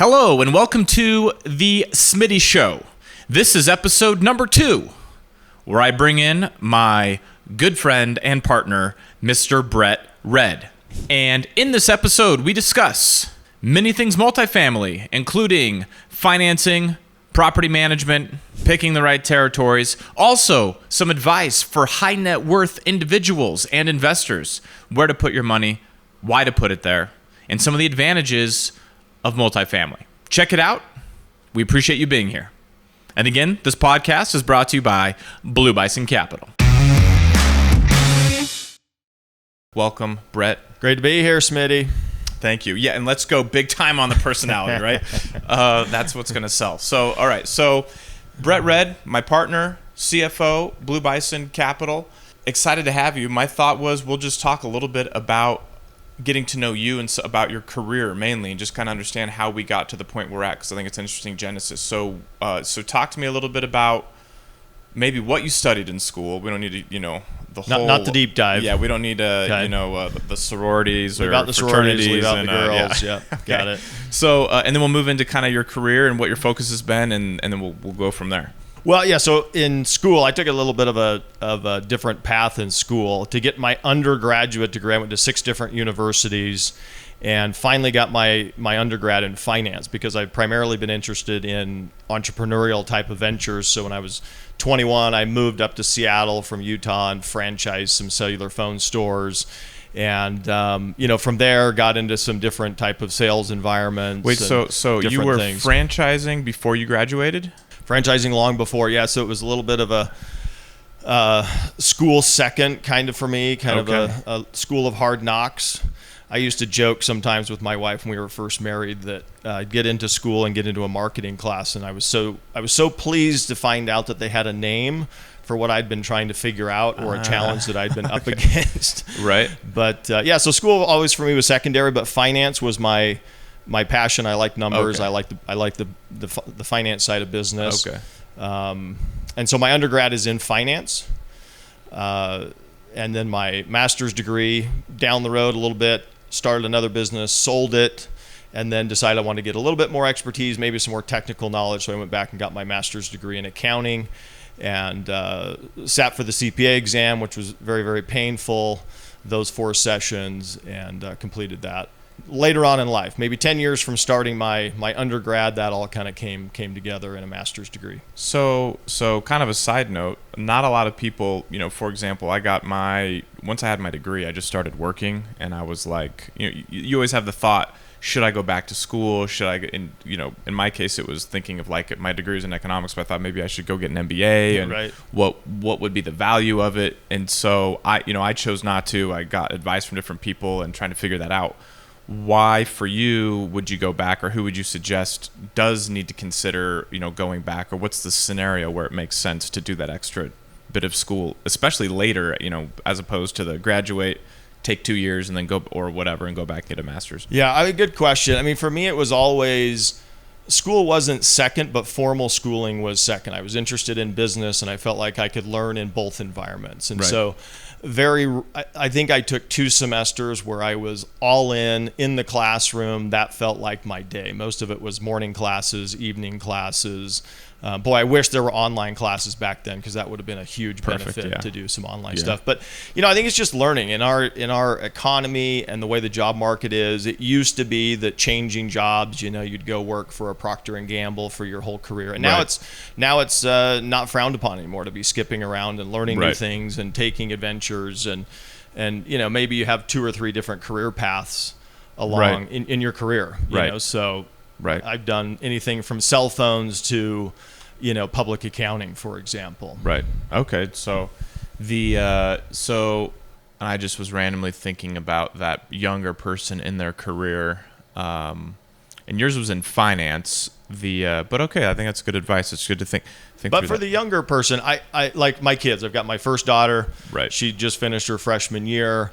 Hello and welcome to the Smitty Show. This is episode number 2, where I bring in my good friend and partner, Mr. Brett Red. And in this episode, we discuss many things multifamily, including financing, property management, picking the right territories, also some advice for high net worth individuals and investors, where to put your money, why to put it there, and some of the advantages of multifamily. Check it out. We appreciate you being here. And again, this podcast is brought to you by Blue Bison Capital. Welcome, Brett. Great to be here, Smitty. Thank you. Yeah, and let's go big time on the personality, right? That's what's going to sell. So, all right. So, Brett Red, my partner, CFO, Blue Bison Capital. Excited to have you. My thought was we'll just talk a little bit about getting to know you and about your career mainly, and just kind of understand how we got to the point we're at, because I think it's an interesting genesis. So talk to me a little bit about maybe what you studied in school. We don't need to, the whole... Not the deep dive. Yeah, we don't need to, the sororities leave or out the sororities, leave out and, the girls. yeah. Yeah, got it. So, and then we'll move into kind of your career and what your focus has been, and then we'll go from there. Well, yeah. So in school, I took a little bit of a different path in school. To get my undergraduate degree, I went to 6 different universities, and finally got my undergrad in finance, because I've primarily been interested in entrepreneurial type of ventures. So when I was 21, I moved up to Seattle from Utah and franchised some cellular phone stores. And from there, got into some different type of sales environments. Wait, so you were franchising before you graduated? Franchising long before, yeah. So it was a little bit of a school second kind of for me, kind of a school of hard knocks. I used to joke sometimes with my wife when we were first married that I'd get into school and get into a marketing class, and I was so pleased to find out that they had a name for what I'd been trying to figure out, or a challenge that I'd been up against. Right. But so school always for me was secondary, but finance was my passion. I like numbers. Okay. I like the finance side of business. Okay. And so my undergrad is in finance, and then my master's degree down the road a little bit. Started another business, sold it, and then decided I wanted to get a little bit more expertise, maybe some more technical knowledge. So I went back and got my master's degree in accounting, and sat for the CPA exam, which was very, very painful. Those 4 sessions, and completed that. Later on in life, maybe 10 years from starting my undergrad, that all kind of came together in a master's degree. So kind of a side note, not a lot of people, for example, once I had my degree, I just started working, and I was like, you always have the thought, should I go back to school? Should I, in my case, it was thinking of like my degree was in economics, but I thought maybe I should go get an MBA, and right. what would be the value of it? And so I chose not to. I got advice from different people and trying to figure that out. Why, for you, would you go back, or who would you suggest does need to consider, going back, or what's the scenario where it makes sense to do that extra bit of school, especially later, as opposed to the graduate, take 2 years and then go, or whatever, and go back and get a master's? Yeah, good question. I mean, for me, it was always, school wasn't second, but formal schooling was second. I was interested in business, and I felt like I could learn in both environments. And right. So I think I took 2 semesters where I was all in the classroom. That felt like my day. Most of it was morning classes, evening classes. Boy, I wish there were online classes back then, because that would have been a huge benefit to do some online stuff. But I think it's just learning in our economy and the way the job market is. It used to be that changing jobs, you'd go work for a Procter and Gamble for your whole career, and now it's not frowned upon anymore to be skipping around and learning new things and taking adventures, and maybe you have 2 or 3 different career paths along in your career. So. Right. I've done anything from cell phones to, public accounting, for example. Right. Okay. So and I just was randomly thinking about that younger person in their career, and yours was in finance. But okay, I think that's good advice. It's good to think. But for the younger person, I like my kids. I've got my first daughter. Right. She just finished her freshman year.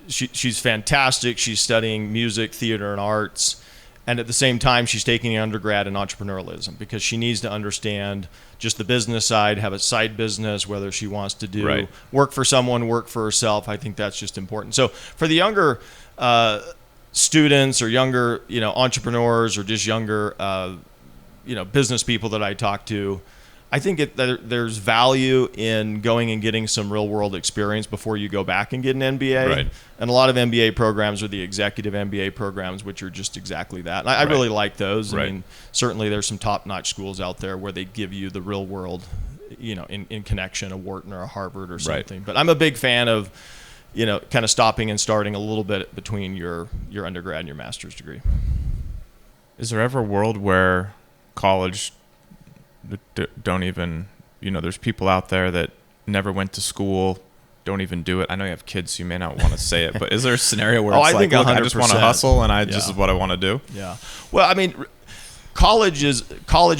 She's fantastic. She's studying music, theater, and arts. And at the same time, she's taking an undergrad in entrepreneurialism, because she needs to understand just the business side, have a side business, whether she wants to do work for someone, work for herself. I think that's just important. So for the younger students or younger, entrepreneurs or just younger, business people that I talk to, I think there's value in going and getting some real world experience before you go back and get an MBA. Right. And a lot of MBA programs are the executive MBA programs, which are just exactly that. And I really like those. Right. I mean, certainly there's some top-notch schools out there where they give you the real world, in connection, a Wharton or a Harvard or something. Right. But I'm a big fan of, kind of stopping and starting a little bit between your undergrad and your master's degree. Is there ever a world where college don't even, there's people out there that never went to school, don't even do it. I know you have kids, so you may not want to say it, but is there a scenario where it's like, look, I just want to hustle and this is what I want to do? Yeah. Well, I mean, college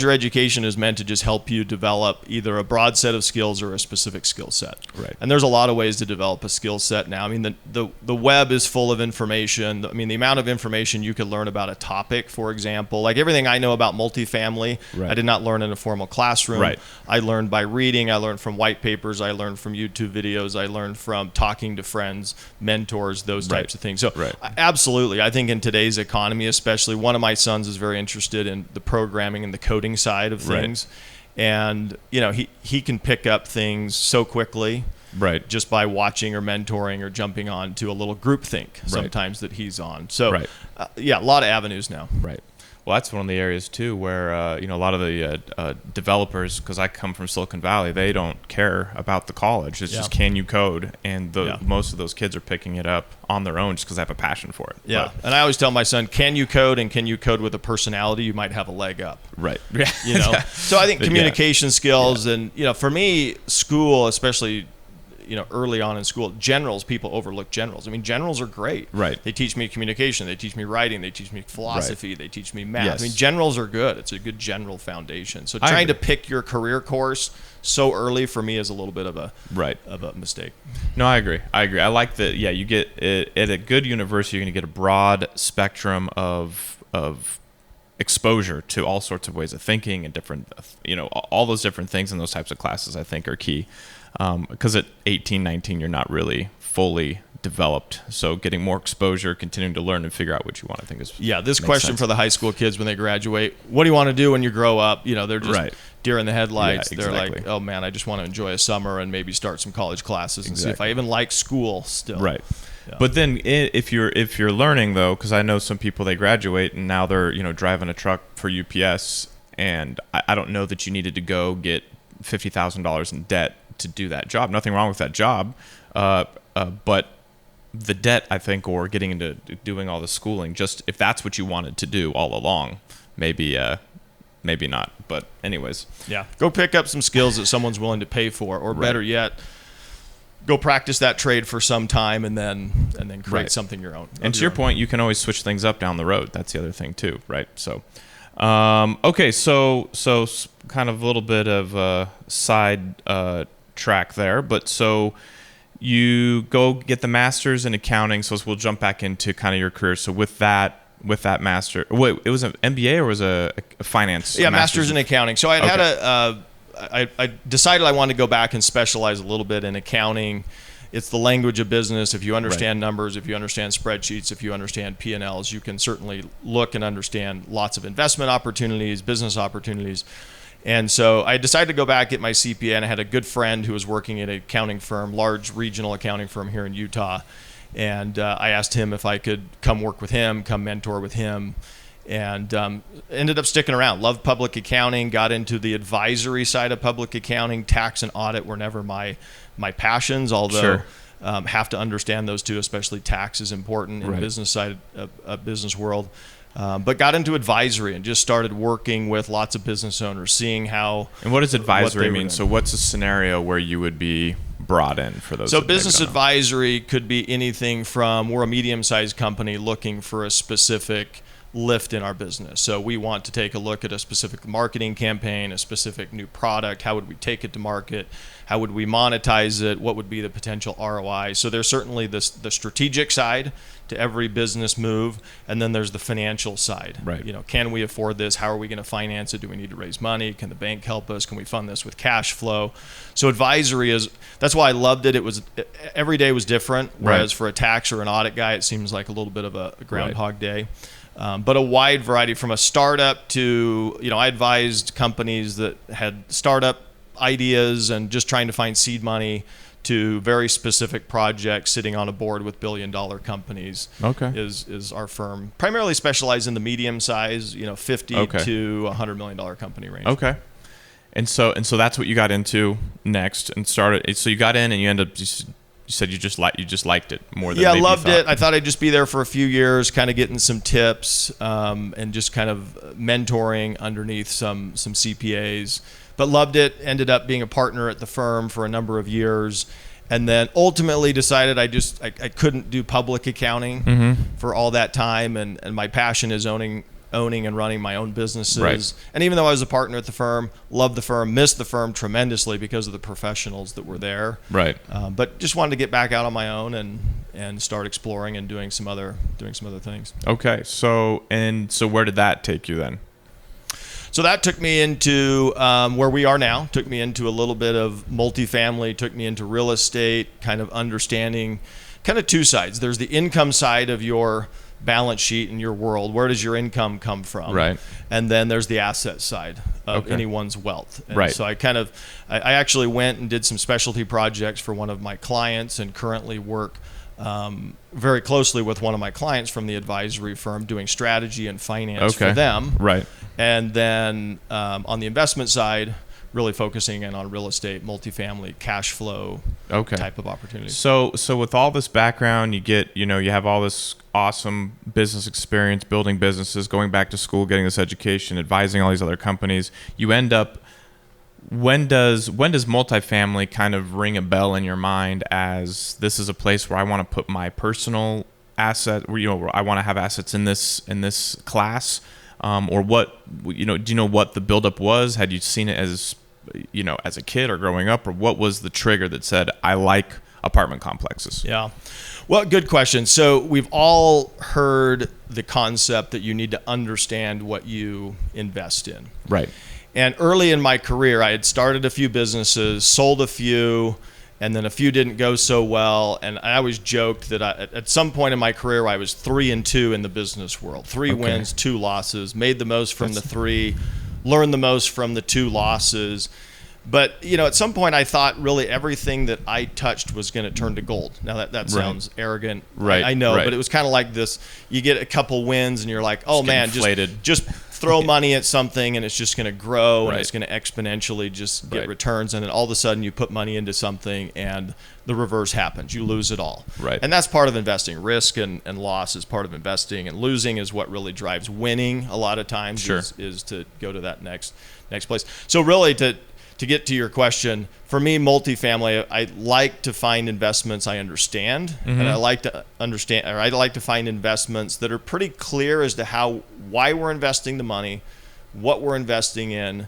or education is meant to just help you develop either a broad set of skills or a specific skill set. Right. And there's a lot of ways to develop a skill set now. I mean, the web is full of information. I mean, the amount of information you could learn about a topic, for example, like everything I know about multifamily, I did not learn in a formal classroom. Right. I learned by reading. I learned from white papers. I learned from YouTube videos. I learned from talking to friends, mentors, those types of things. So absolutely, I think in today's economy, especially, one of my sons is very interested in the programming and the coding side of things. And, he can pick up things so quickly just by watching or mentoring or jumping on to a little group think sometimes that he's on. So, a lot of avenues now. Right. Well, that's one of the areas, too, where, a lot of the developers, because I come from Silicon Valley, they don't care about the college. It's just, can you code? And most of those kids are picking it up on their own just because they have a passion for it. Yeah. And I always tell my son, can you code? And can you code with a personality? You might have a leg up. Right. So I think communication skills and, for me, school, especially early on in school, people overlook generals. I mean, generals are great. Right. They teach me communication. They teach me writing. They teach me philosophy. They teach me math. I mean, generals are good. It's a good general foundation. So trying to pick your career course so early for me is a little bit of a mistake. No, I agree. I like that. Yeah, you get at a good university, you're going to get a broad spectrum of exposure to all sorts of ways of thinking and different, all those different things in those types of classes, I think, are key. Because at 18, 19, you're not really fully developed. So getting more exposure, continuing to learn and figure out what you want, I think is this question for the high school kids when they graduate, what do you want to do when you grow up? They're just deer in the headlights. They're like, oh man, I just want to enjoy a summer and maybe start some college classes and see if I even like school still. Right. Yeah. But then if you're learning, though, because I know some people, they graduate and now they're driving a truck for UPS, and I don't know that you needed to go get $50,000 in debt to do that job. Nothing wrong with that job, but the debt, I think, or getting into doing all the schooling, just if that's what you wanted to do all along, maybe not. But anyways, go pick up some skills that someone's willing to pay for, or better yet, go practice that trade for some time and then create something your own. And to your point, you can always switch things up down the road. That's the other thing too, right? So. Okay, so kind of a little bit of a side track there, but so you go get the master's in accounting. So we'll jump back into kind of your career. So with that master, wait, it was an MBA or was a finance? Yeah, master's in accounting. So I had I decided I wanted to go back and specialize a little bit in accounting. It's the language of business. If you understand numbers, if you understand spreadsheets, if you understand P&Ls, you can certainly look and understand lots of investment opportunities, business opportunities. And so I decided to go back, get my CPA, and I had a good friend who was working at an accounting firm, large regional accounting firm here in Utah. And I asked him if I could come work with him, come mentor with him. And ended up sticking around. Loved public accounting, got into the advisory side of public accounting. Tax and audit were never my passions, although have to understand those two, especially tax is important in the business side of business world. But got into advisory and just started working with lots of business owners, seeing how. And what does advisory mean? So what's a scenario where you would be brought in for those? So business advisory could be anything from, we're a medium-sized company looking for a specific lift in our business. So we want to take a look at a specific marketing campaign, a specific new product. How would we take it to market? How would we monetize it? What would be the potential ROI? So there's certainly the strategic side to every business move, and then there's the financial side. Right. Can we afford this? How are we going to finance it? Do we need to raise money? Can the bank help us? Can we fund this with cash flow? So advisory that's why I loved it. Every day was different, whereas for a tax or an audit guy, it seems like a little bit of a groundhog day. But a wide variety, from a startup to, I advised companies that had startup ideas and just trying to find seed money, to very specific projects, sitting on a board with billion-dollar companies. Okay. Is our firm primarily specialized in the medium size, 50 to $100 million company range. Okay. And so that's what you got into next and started. So you got in and you ended up, you said you just liked it more than I maybe loved you thought. it. I thought I'd just be there for a few years, kind of getting some tips, and just kind of mentoring underneath some CPAs. But loved it. Ended up being a partner at the firm for a number of years, and then ultimately decided I couldn't do public accounting for all that time, and my passion is owning and running my own businesses. Right. And even though I was a partner at the firm, loved the firm, missed the firm tremendously because of the professionals that were there. Right. But just wanted to get back out on my own and start exploring and doing some other things. Okay. So where did that take you then? So that took me into where we are now, took me into a little bit of multifamily, took me into real estate, kind of understanding kind of two sides. There's the income side of your balance sheet in your world. Where does your income come from? Right. And then there's the asset side of anyone's wealth. And right. so I actually went and did some specialty projects for one of my clients, and currently work very closely with one of my clients from the advisory firm, doing strategy and finance for them. Right. And then on the investment side, really focusing in on real estate, multifamily, cash flow type of opportunities. So with all this background, you have all this awesome business experience, building businesses, going back to school, getting this education, advising all these other companies. You end up, when does multifamily kind of ring a bell in your mind as this is a place where I want to put my personal asset, where I want to have assets in this class? Or what, do you know what the buildup was? Had you seen it as a kid or growing up, or what was the trigger that said, I like apartment complexes? Yeah. Well, good question. So we've all heard the concept that you need to understand what you invest in. Right. And early in my career, I had started a few businesses, sold a few, and then a few didn't go so well. And I always joked that at some point in my career, I was 3-2 in the business world. 3 wins, 2 losses, made the most from the 3, learned the most from the 2 losses. But, at some point I thought really everything that I touched was going to turn to gold. Now that sounds arrogant. Right. I know, right. But it was kind of like this, you get a couple wins and you're like, oh man, just throw money at something and it's just going to grow and it's going to exponentially just get returns. And then all of a sudden you put money into something and the reverse happens. You lose it all. Right. And that's part of investing. Risk and loss is part of investing, and losing is what really drives winning a lot of times. Sure. is to go to that next place. So really to get to your question, for me, multifamily, I like to find investments I understand, and I like to find investments that are pretty clear as to why we're investing the money, what we're investing in,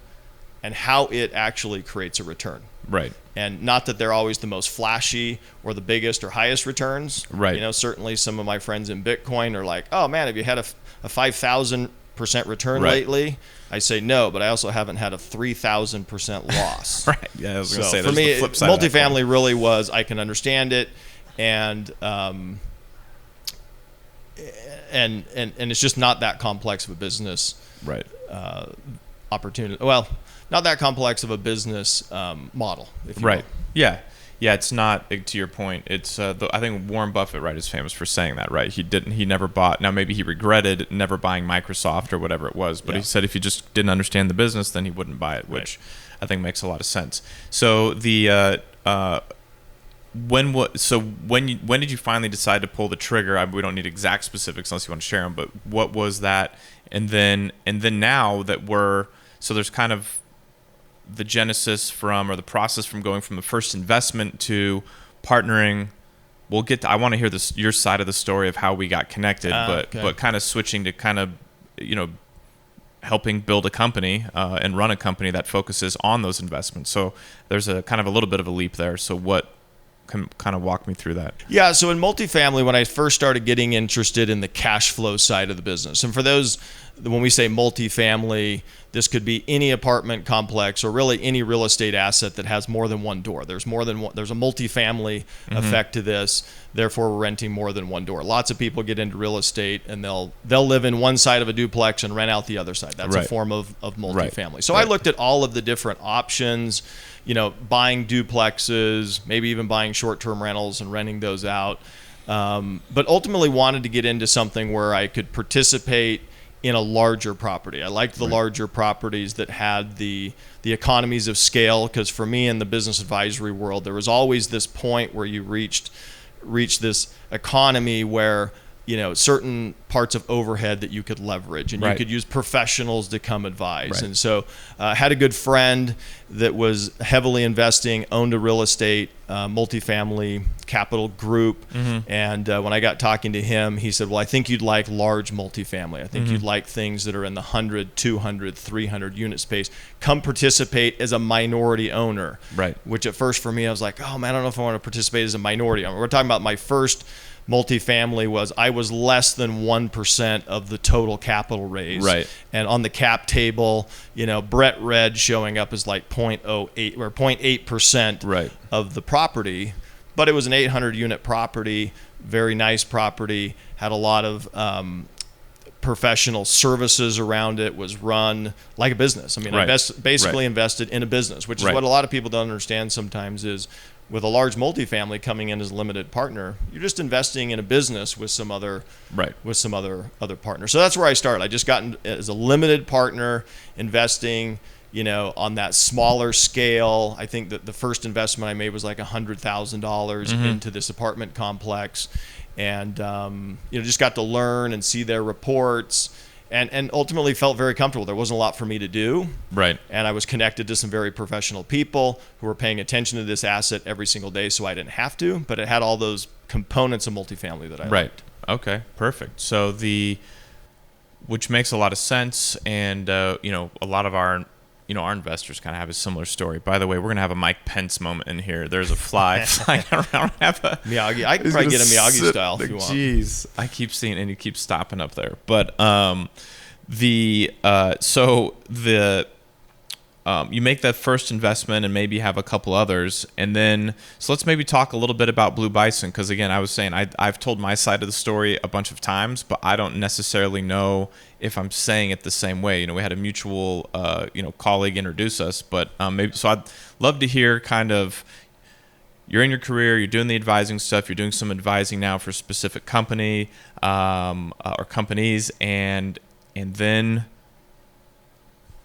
and how it actually creates a return. Right. And not that they're always the most flashy or the biggest or highest returns. Right. Certainly some of my friends in Bitcoin are like, oh man, have you had a 5,000% return lately? I say no, but I also haven't had a 3,000% loss. Right. Yeah, I was going to say for me, the flip side multifamily really was, I can understand it, and it's just not that complex of a business. Right. Opportunity. Well, not that complex of a business model. If you Right. will. Yeah. Yeah, it's not, to your point, it's I think Warren Buffett, right, is famous for saying that, right? He never bought, now maybe he regretted never buying Microsoft or whatever it was, but he said if he just didn't understand the business, then he wouldn't buy it, which I think makes a lot of sense. So when did you finally decide to pull the trigger? We don't need exact specifics unless you want to share them, but what was that? And then now that so there's kind of the genesis or the process from going from the first investment to partnering. I want to hear your side of the story of how we got connected, but kind of switching to kind of helping build a company and run a company that focuses on those investments. So there's a kind of a little bit of a leap there. So what can kind of walk me through that? Yeah, so in multifamily, when I first started getting interested in the cash flow side of the business, and for those, when we say multifamily, this could be any apartment complex or really any real estate asset that has more than one door. There's more than one. There's a multifamily effect to this. Therefore, we're renting more than one door. Lots of people get into real estate and they'll live in one side of a duplex and rent out the other side. That's a form of multifamily. So I looked at all of the different options, buying duplexes, maybe even buying short-term rentals and renting those out. But ultimately wanted to get into something where I could participate in a larger property. I liked the larger properties that had the economies of scale, because for me in the business advisory world, there was always this point where you reached this economy where certain parts of overhead that you could leverage, and you could use professionals to come advise. And so I had a good friend that was heavily investing, owned a real estate multifamily capital group. And when I got talking to him, he said, well, I think you'd like large multifamily. I think you'd like things that are in the 100, 200, 300 unit space. Come participate as a minority owner. Which at first for me, I was like, oh man, I don't know if I want to participate as a minority owner. We're talking about my first multifamily I was less than 1% of the total capital raise. And on the cap table, Brett Red showing up as like 0.08 or 0.8% of the property, but it was an 800 unit property, very nice property, had a lot of professional services around it, was run like a business. I mean, I basically invested in a business, which is what a lot of people don't understand sometimes is, with a large multifamily coming in as a limited partner, you're just investing in a business with some other other partners. So that's where I started. I just got in as a limited partner, investing, on that smaller scale. I think that the first investment I made was like $100,000 into this apartment complex, and just got to learn and see their reports. And ultimately felt very comfortable. There wasn't a lot for me to do. And I was connected to some very professional people who were paying attention to this asset every single day, so I didn't have to, but it had all those components of multifamily that I liked. Okay, perfect. So which makes a lot of sense, and a lot of our our investors kind of have a similar story. By the way, we're going to have a Mike Pence moment in here. There's a fly flying around. Miyagi. I can probably get a Miyagi style if you want. Jeez. I keep seeing it, and he keeps stopping up there. But you make that first investment and maybe have a couple others. And then, so let's maybe talk a little bit about Blue Bison. Because again, I was saying, I've told my side of the story a bunch of times, but I don't necessarily know if I'm saying it the same way. We had a mutual, colleague introduce us, but so I'd love to hear kind of, you're in your career, you're doing the advising stuff, you're doing some advising now for a specific company or companies, and then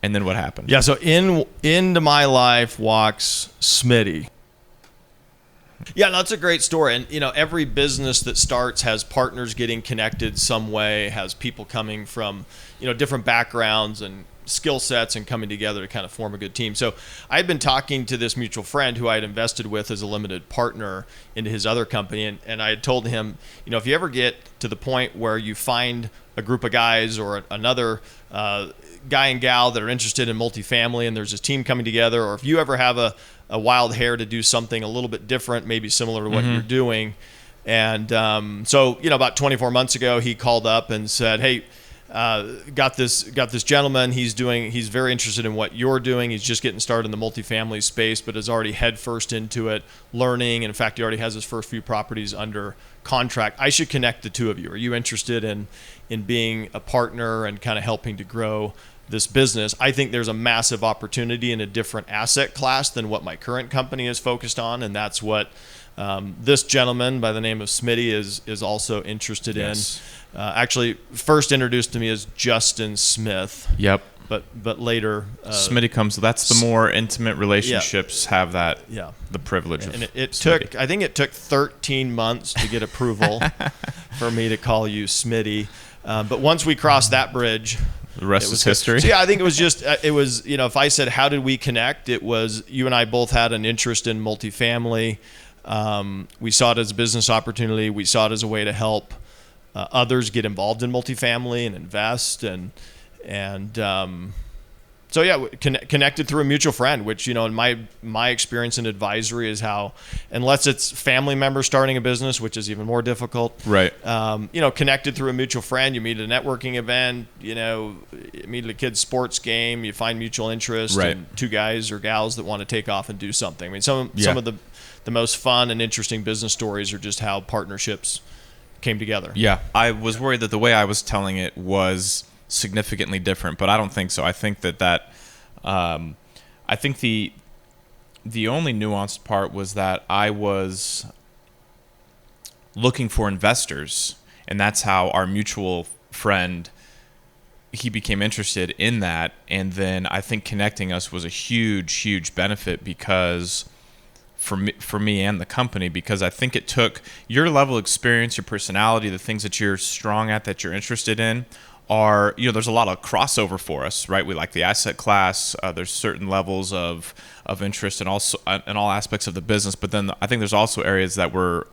what happened? Yeah, so into my life walks Smitty. Yeah, that's a great story. And, every business that starts has partners getting connected some way, has people coming from, different backgrounds and skill sets and coming together to kind of form a good team. So I had been talking to this mutual friend who I had invested with as a limited partner into his other company. And I had told him, if you ever get to the point where you find a group of guys or another guy and gal that are interested in multifamily and there's a team coming together, or if you ever have a wild hair to do something a little bit different, maybe similar to what you're doing. And so, about 24 months ago, he called up and said, hey, got this gentleman. He's very interested in what you're doing. He's just getting started in the multifamily space, but is already headfirst into it, learning. And in fact, he already has his first few properties under contract. I should connect the two of you. Are you interested in being a partner and kind of helping to grow this business? I think there's a massive opportunity in a different asset class than what my current company is focused on, and that's what this gentleman by the name of Smitty is also interested in. Actually, first introduced to me as Justin Smith. Yep. But later, Smitty comes. That's the more intimate relationships have that. Yeah. The privilege of. And it took. I think it took 13 months to get approval for me to call you Smitty. But once we crossed that bridge, the rest is history. So yeah, I think it was just, if I said, how did we connect? It was, you and I both had an interest in multifamily. We saw it as a business opportunity. We saw it as a way to help others get involved in multifamily and invest, and so yeah, connected through a mutual friend, which, you know, in my experience in advisory is how, unless it's family members starting a business, which is even more difficult, right? You know, connected through a mutual friend, you meet at a networking event, you know, you meet at a kid's sports game, you find mutual interest, right, and two guys or gals that want to take off and do something. I mean, some of the most fun and interesting business stories are just how partnerships came together. Yeah, I was worried that the way I was telling it was significantly different, but I don't think so. I think I think the only nuanced part was that I was looking for investors, and that's how our mutual friend, he became interested in that. And then I think connecting us was a huge benefit because for me and the company, because I think it took your level of experience, your personality, the things that you're strong at, that you're interested in, are, you know, there's a lot of crossover for us, right? We like the asset class. There's certain levels of interest in all aspects of the business. But then I think there's also areas that we're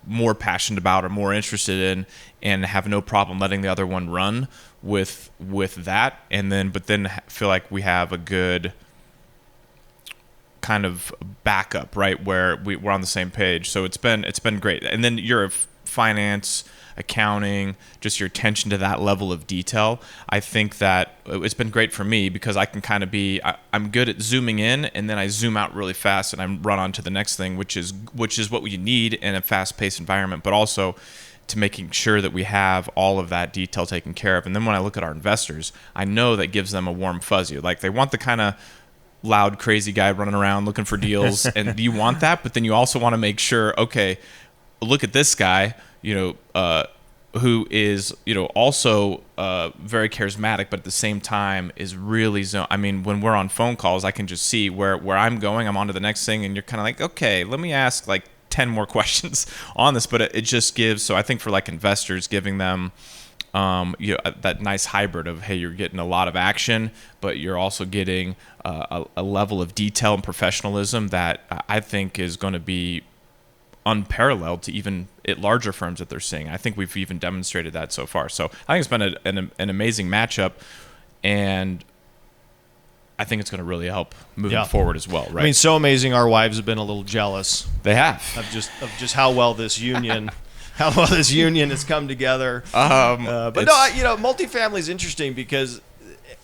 more passionate about or more interested in, and have no problem letting the other one run with that. And then, but then feel like we have a good kind of backup, right, where we're on the same page. So it's been great. And then you're finance, accounting, just your attention to that level of detail. I think that it's been great for me because I can kind of I'm good at zooming in, and then I zoom out really fast and I run on to the next thing, which is what we need in a fast-paced environment, but also to making sure that we have all of that detail taken care of. And then when I look at our investors, I know that gives them a warm fuzzy. Like, they want the kind of loud, crazy guy running around looking for deals, and you want that, but then you also want to make sure, okay, look at this guy, you know, who is, you know, also very charismatic, but at the same time is really I mean, when we're on phone calls, I can just see where I'm going. I'm on to the next thing, and you're kind of like, okay, let me ask like 10 more questions on this. But it just gives, so I think for like investors, giving them you know, that nice hybrid of, hey, you're getting a lot of action, but you're also getting a level of detail and professionalism that I think is going to be unparalleled to even at larger firms that they're seeing. I think we've even demonstrated that so far. So I think it's been an amazing matchup, and I think it's going to really help moving forward as well, right? I mean, so amazing. Our wives have been a little jealous. They have of just how well this union has come together. But no, you know, multifamily is interesting because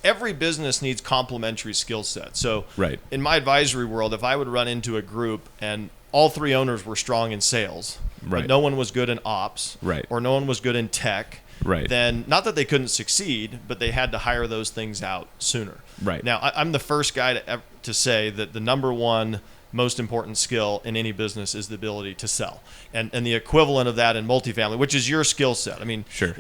every business needs complementary skill sets. So right. In my advisory world, if I would run into a group and all three owners were strong in sales, right, but no one was good in ops, right, or no one was good in tech, right, then not that they couldn't succeed, but they had to hire those things out sooner. Right. Now, I'm the first guy to say that the number one most important skill in any business is the ability to sell. And the equivalent of that in multifamily, which is your skill set. I mean, sure,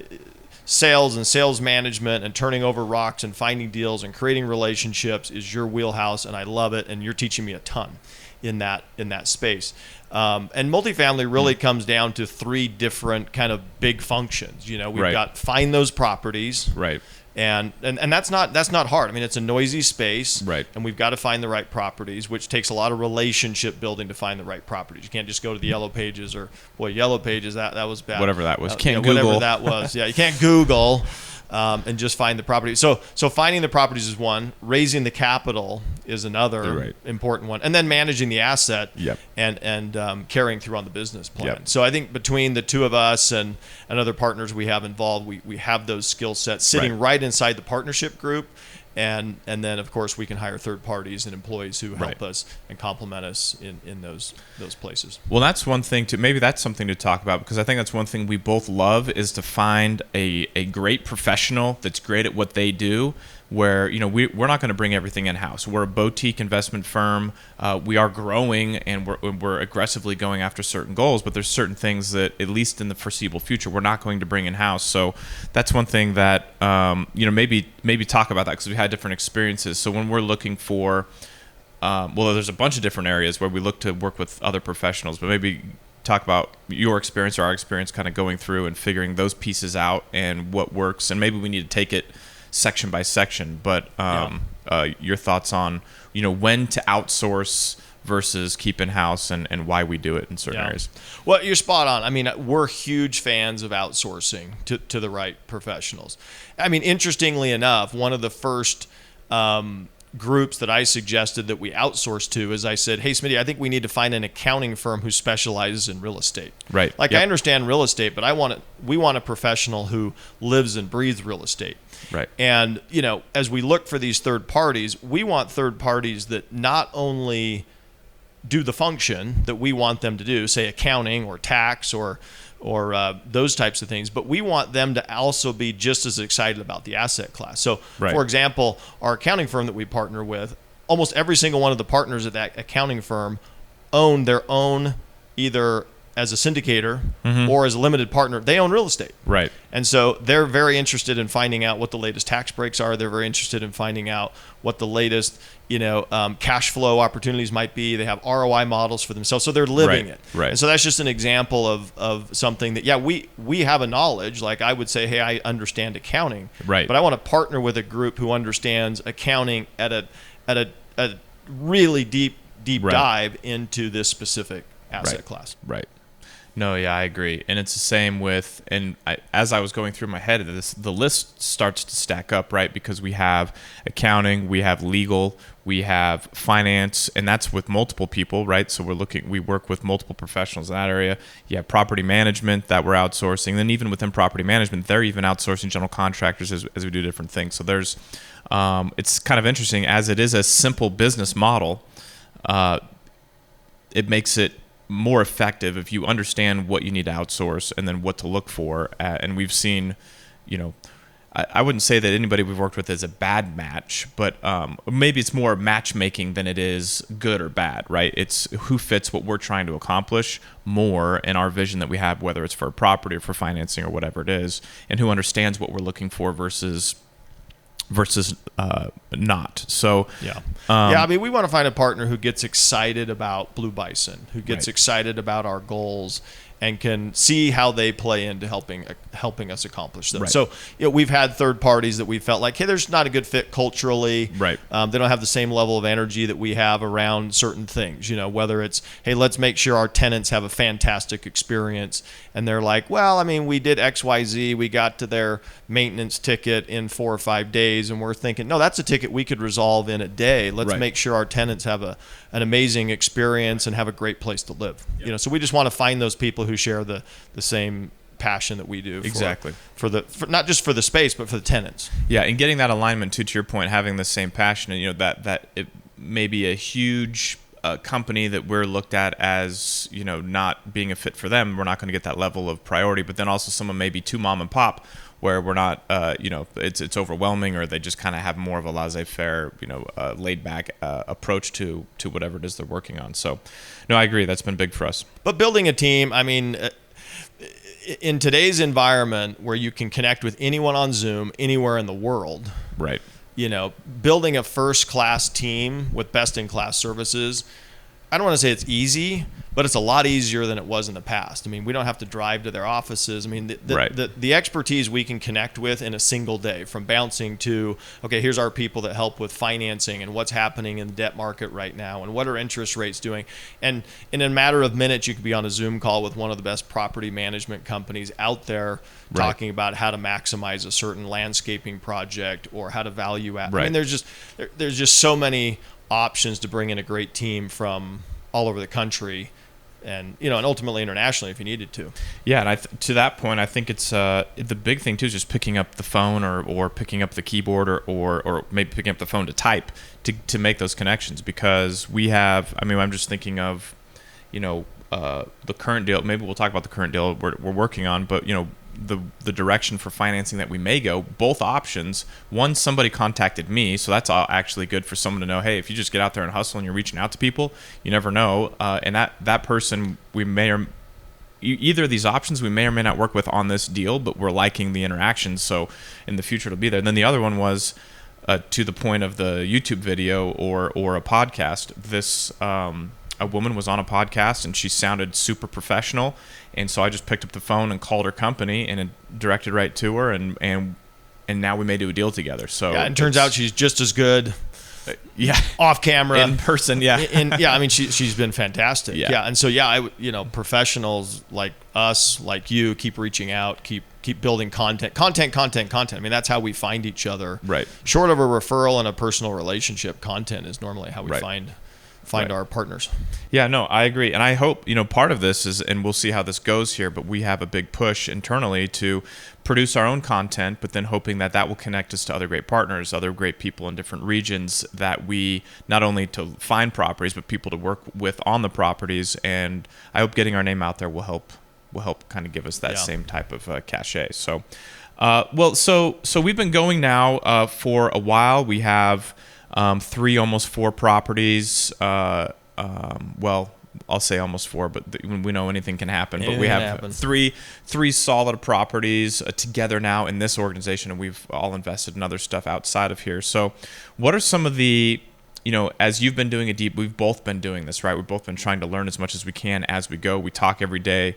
sales and sales management and turning over rocks and finding deals and creating relationships is your wheelhouse, and I love it, and you're teaching me a ton in that space. And multifamily really comes down to three different kind of big functions. You know, we've got find those properties. Right. And that's not hard. I mean, it's a noisy space, right, and we've got to find the right properties, which takes a lot of relationship building to find the right properties. You can't just go to the Yellow Pages, or Yellow Pages, that was bad. Whatever that was, can't Google. Whatever that was, yeah, you can't Google and just find the property. So finding the properties is one. Raising the capital is another important one, and then managing the asset and carrying through on the business plan. Yep. So I think between the two of us and other partners we have involved, we have those skill sets sitting right inside the partnership group. And then, of course, we can hire third parties and employees who help us and complement us in those places. Well, that's one thing maybe that's something to talk about, because I think that's one thing we both love is to find a great professional that's great at what they do, where, you know, we're not going to bring everything in-house. We're a boutique investment firm. We are growing, and we're aggressively going after certain goals, but there's certain things that, at least in the foreseeable future, we're not going to bring in-house. So that's one thing that, you know, maybe talk about that, because we had different experiences. So when we're looking for, well, there's a bunch of different areas where we look to work with other professionals, but maybe talk about your experience or our experience kind of going through and figuring those pieces out and what works, and maybe we need to take it section by section, but your thoughts on, you know, when to outsource versus keep in-house and why we do it in certain areas. Well, you're spot on. I mean, we're huge fans of outsourcing to the right professionals. I mean, interestingly enough, one of the first groups that I suggested that we outsource to is I said, hey, Smitty, I think we need to find an accounting firm who specializes in real estate. Right. Like, I understand real estate, but we want a professional who lives and breathes real estate. Right. And, as we look for these third parties, we want third parties that not only do the function that we want them to do, say accounting or tax or those types of things, but we want them to also be just as excited about the asset class. So, for example, our accounting firm that we partner with, almost every single one of the partners at that accounting firm own their own, either as a syndicator or as a limited partner, they own real estate. Right. And so they're very interested in finding out what the latest tax breaks are. They're very interested in finding out what the latest, cash flow opportunities might be. They have ROI models for themselves. So they're living it. Right. And so that's just an example of something that, we have a knowledge. Like, I would say, hey, I understand accounting. Right. But I want to partner with a group who understands accounting at a really deep dive into this specific asset class. Right. No, yeah, I agree. And it's the same with, as I was going through my head, the list starts to stack up, right? Because we have accounting, we have legal, we have finance, and that's with multiple people, right? So we work with multiple professionals in that area. You have property management that we're outsourcing. Then even within property management, they're even outsourcing general contractors as we do different things. So there's, it's kind of interesting, as it is a simple business model, it makes it more effective if you understand what you need to outsource and then what to look for. And we've seen, I wouldn't say that anybody we've worked with is a bad match, but maybe it's more matchmaking than it is good or bad, right? It's who fits what we're trying to accomplish more in our vision that we have, whether it's for property or for financing or whatever it is, and who understands what we're looking for versus not. So I mean, we want to find a partner who gets excited about Blue Bison, who gets excited about our goals, and can see how they play into helping us accomplish them. Right. So we've had third parties that we felt like, hey, there's not a good fit culturally. Right. They don't have the same level of energy that we have around certain things. Whether it's, hey, let's make sure our tenants have a fantastic experience, and they're like, well, I mean, we did XYZ, we got to their maintenance ticket in 4 or 5 days, and we're thinking, no, that's a ticket we could resolve in a day. Let's make sure our tenants have an amazing experience and have a great place to live. Yep. So we just want to find those people who share the same passion that we do. For not just for the space, but for the tenants. Yeah, and getting that alignment to your point, having the same passion, and that it may be a huge company that we're looked at as not being a fit for them. We're not going to get that level of priority. But then also someone may be too mom and pop, where we're not, it's overwhelming, or they just kind of have more of a laissez-faire, laid-back approach to whatever it is they're working on. So, no, I agree. That's been big for us. But building a team, I mean, in today's environment where you can connect with anyone on Zoom anywhere in the world, right? Building a first-class team with best-in-class services, I don't want to say it's easy, but it's a lot easier than it was in the past. I mean, we don't have to drive to their offices. I mean, the expertise we can connect with in a single day, from bouncing to, okay, here's our people that help with financing and what's happening in the debt market right now and what are interest rates doing. And in a matter of minutes, you could be on a Zoom call with one of the best property management companies out there talking about how to maximize a certain landscaping project or how to value add. I mean, there's just so many options to bring in a great team from all over the country, and and ultimately internationally if you needed to. Yeah, and to that point, I think it's the big thing too is just picking up the phone or picking up the keyboard or maybe picking up the phone to type to make those connections, because we have. I mean, I'm just thinking of the current deal. Maybe we'll talk about the current deal we're working on, but the direction for financing that we may go, both options. One, somebody contacted me, so that's actually good for someone to know, hey, if you just get out there and hustle and you're reaching out to people, you never know. And that person, we may or either of these options we may or may not work with on this deal, but we're liking the interaction, so in the future it'll be there. And then the other one was to the point of the YouTube video or a podcast. This a woman was on a podcast and she sounded super professional, and so I just picked up the phone and called her company and directed right to her, and now we may do a deal together. So yeah, and turns out she's just as good, Yeah. off camera, In person, yeah. I mean, she's been fantastic. Yeah. And so, professionals like us, like you, keep reaching out, keep building content. I mean, that's how we find each other. Right. Short of a referral and a personal relationship, content is normally how we Right. find our partners. Yeah, no, I agree. And I hope, part of this is, and we'll see how this goes here, but we have a big push internally to produce our own content, but then hoping that will connect us to other great partners, other great people in different regions that we not only to find properties, but people to work with on the properties. And I hope getting our name out there will help kind of give us that same type of cachet. So, so we've been going now for a while. We have 3, almost 4 properties. I'll say almost 4, but we know anything can happen. But we have three solid properties together now in this organization, and we've all invested in other stuff outside of here. So, what are some of the, as you've been doing we've both been doing this, right? We've both been trying to learn as much as we can as we go. We talk every day.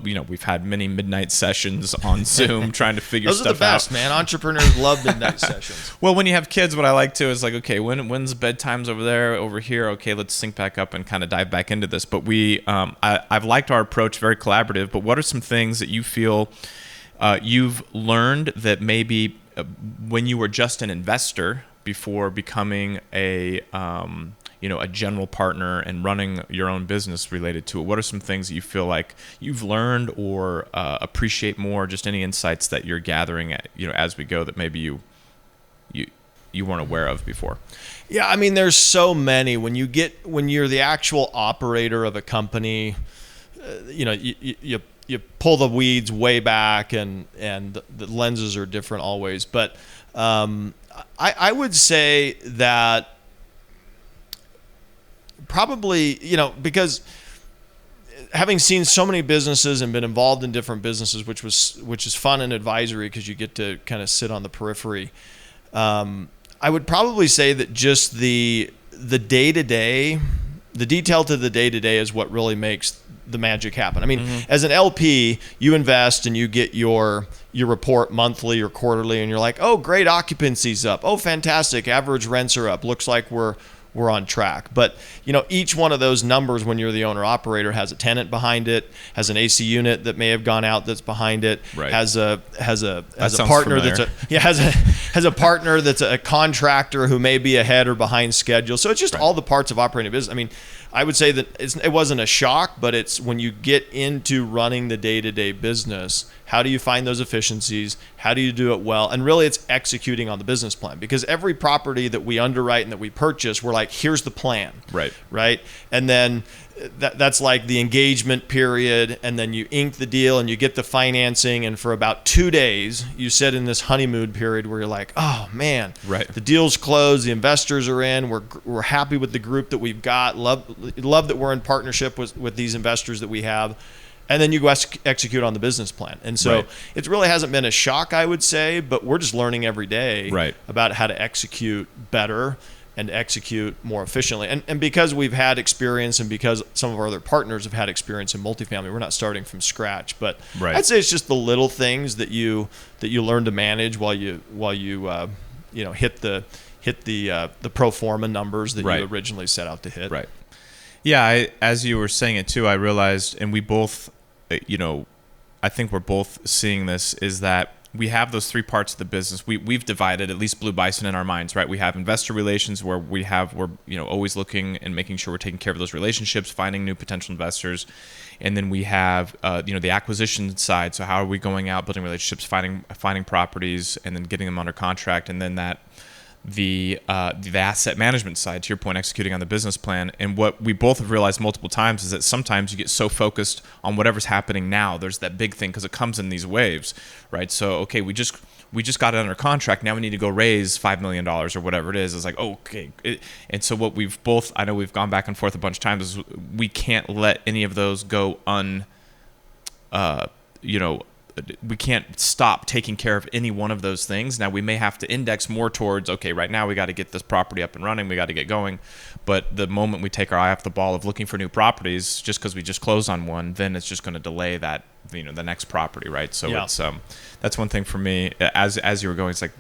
We've had many midnight sessions on Zoom trying to figure stuff out. Those are the best, man. Entrepreneurs love midnight sessions. Well, when you have kids, what I like to is like, okay, when's bedtime's over there, over here? Okay, let's sync back up and kind of dive back into this. But I've liked our approach, very collaborative. But what are some things that you feel you've learned that maybe when you were just an investor before becoming a general partner and running your own business related to it? What are some things that you feel like you've learned or appreciate more? Just any insights that you're gathering as we go that maybe you weren't aware of before? Yeah, I mean, there's so many. When you're the actual operator of a company, you pull the weeds way back, and the lenses are different always. But I would say that probably, because having seen so many businesses and been involved in different businesses, which is fun and advisory because you get to kind of sit on the periphery. I would probably say that just the day-to-day, the detail to the day-to-day is what really makes the magic happen. I mean, as an LP, you invest and you get your report monthly or quarterly, and you're like, oh, great, occupancy's up. Oh, fantastic, average rents are up. Looks like we're on track. But each one of those numbers, when you're the owner operator, has a tenant behind it, has an AC unit that may have gone out that's behind it, right. has a partner familiar. has a partner that's a contractor who may be ahead or behind schedule. So it's just all the parts of operating a business. I mean, I would say that it wasn't a shock, but it's when you get into running the day-to-day business, how do you find those efficiencies? How do you do it well? And really, it's executing on the business plan, because every property that we underwrite and that we purchase, we're like, here's the plan. Right. And then that's like the engagement period, and then you ink the deal and you get the financing, and for about 2 days you sit in this honeymoon period where you're like, oh man, the deal's closed, the investors are in, we're happy with the group that we've got, love that we're in partnership with these investors that we have, and then you go execute on the business plan. And so it really hasn't been a shock, I would say, but we're just learning every day about how to execute better and execute more efficiently. And because we've had experience, and because some of our other partners have had experience in multifamily, we're not starting from scratch. But I'd say it's just the little things that you learn to manage while you hit the pro forma numbers that you originally set out to hit. Right. Yeah, as you were saying it too, I realized, and we both, I think we're both seeing this, is that we have those 3 parts of the business. We've divided, at least Blue Bison, in our minds, right? We have investor relations, where we're always looking and making sure we're taking care of those relationships, finding new potential investors. And then we have the acquisition side. So how are we going out, building relationships, finding properties, and then getting them under contract, and then the asset management side, to your point, executing on the business plan. And what we both have realized multiple times is that sometimes you get so focused on whatever's happening now. There's that big thing, because it comes in these waves, right? So, okay, we just got it under contract. Now we need to go raise $5 million or whatever it is. It's like, okay. And so what I know we've gone back and forth a bunch of times, is we can't let any of those go we can't stop taking care of any one of those things. Now, we may have to index more towards, okay, right now we got to get this property up and running, we got to get going. But the moment we take our eye off the ball of looking for new properties, just because we just closed on one, then it's just going to delay that, the next property, right? So it's that's one thing for me. As you were going, it's like,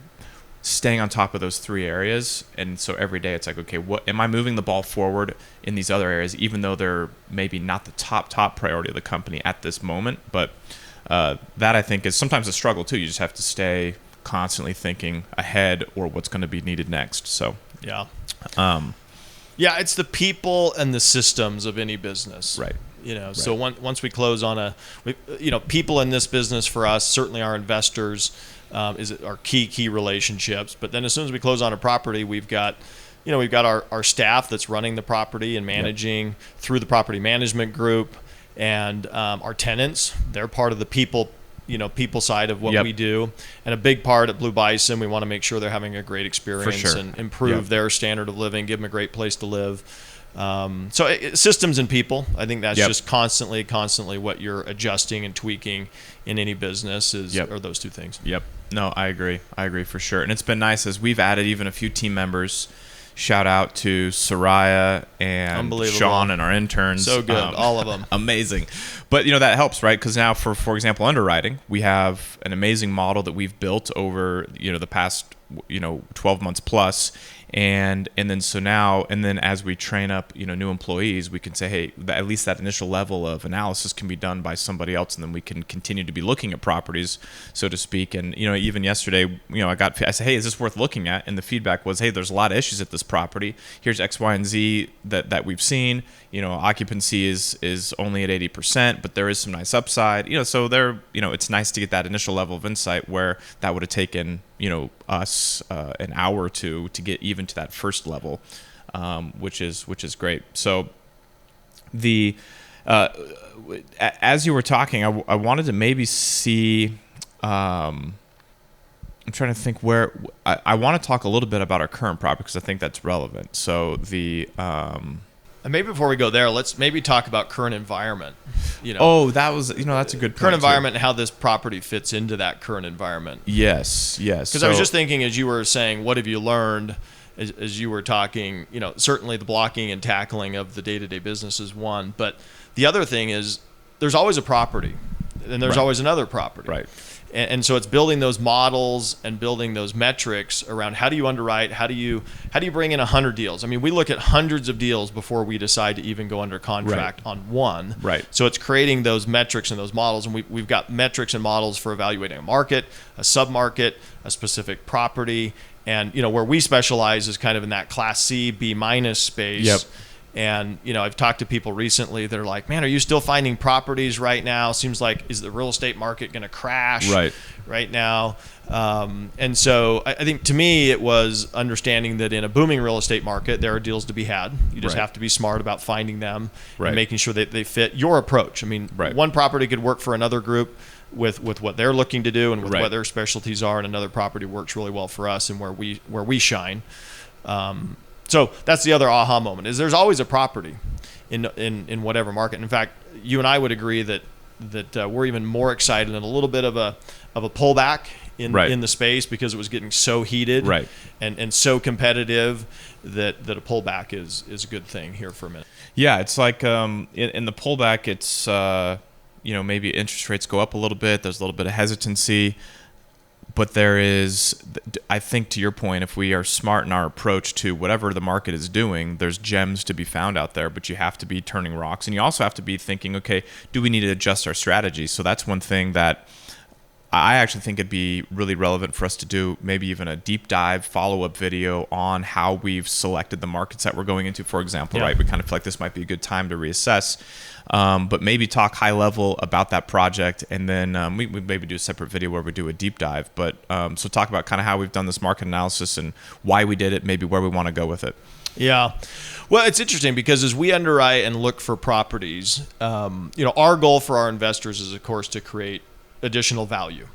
staying on top of those three areas. And so every day it's like, okay, what am I moving the ball forward in these other areas, even though they're maybe not the top priority of the company at this moment. But that I think is sometimes a struggle too. You just have to stay constantly thinking ahead or what's going to be needed next. So yeah. Yeah, it's the people and the systems of any business. Right. So once we close on people in this business for us, certainly our investors, is our key relationships. But then as soon as we close on a property, we've got our staff that's running the property and managing through the property management group, and our tenants. They're part of the people side of what we do. And a big part at Blue Bison, we want to make sure they're having a great experience and improve their standard of living, give them a great place to live. Systems and people, I think that's just constantly what you're adjusting and tweaking in any business are those two things. Yep. No, I agree for sure. And it's been nice as we've added even a few team members. Shout out to Soraya and Sean and our interns. So good, all of them. Amazing. But that helps, right? Because now for example, underwriting, we have an amazing model that we've built over the past 12 months plus. And then as we train up new employees, we can say, hey, at least that initial level of analysis can be done by somebody else, and then we can continue to be looking at properties, so to speak. And even yesterday, I said, hey, is this worth looking at? And the feedback was, hey, there's a lot of issues at this property. Here's X, Y, and Z that we've seen. Occupancy is only at 80%, but there is some nice upside. So it's nice to get that initial level of insight where that would have taken us an hour or two to get even to that first level, which is great. So as you were talking, I wanted to maybe see. I'm trying to think where I want to talk a little bit about our current property because I think that's relevant. So and maybe before we go there, let's maybe talk about current environment. Oh, that was that's a good point. Current environment and how this property fits into that current environment. Yes. Because I was just thinking, as you were saying, what have you learned? As you were talking, certainly the blocking and tackling of the day-to-day business is one, but the other thing is there's always a property, and there's always another property. Right. And so it's building those models and building those metrics around how do you underwrite, how do you bring in 100 deals? I mean, we look at hundreds of deals before we decide to even go under contract on one. Right. So it's creating those metrics and those models, and we've got metrics and models for evaluating a market, a sub-market, a specific property, and where we specialize is kind of in that Class C, B- space. Yep. And I've talked to people recently that are like, man, are you still finding properties right now? Seems like, is the real estate market going to crash right now? And so I think to me it was understanding that in a booming real estate market there are deals to be had. You just have to be smart about finding them and making sure that they fit your approach. I mean, one property could work for another group with what they're looking to do and with what their specialties are, and another property works really well for us and where we shine. So that's the other aha moment, is there's always a property in whatever market. In fact, you and I would agree that we're even more excited and a little bit of a pullback in the space because it was getting so heated and so competitive that a pullback is a good thing here for a minute. Yeah, it's like in the pullback, it's maybe interest rates go up a little bit. There's a little bit of hesitancy. But there is, I think to your point, if we are smart in our approach to whatever the market is doing, there's gems to be found out there, but you have to be turning rocks. And you also have to be thinking, okay, do we need to adjust our strategy? So that's one thing that I actually think it'd be really relevant for us to do, maybe even a deep dive follow-up video on how we've selected the markets that we're going into, for example, right? We kind of feel like this might be a good time to reassess. But maybe talk high level about that project, and then we maybe do a separate video where we do a deep dive. But so talk about kind of how we've done this market analysis and why we did it, maybe where we want to go with it. Yeah. Well, it's interesting because as we underwrite and look for properties, our goal for our investors is, of course, to create additional value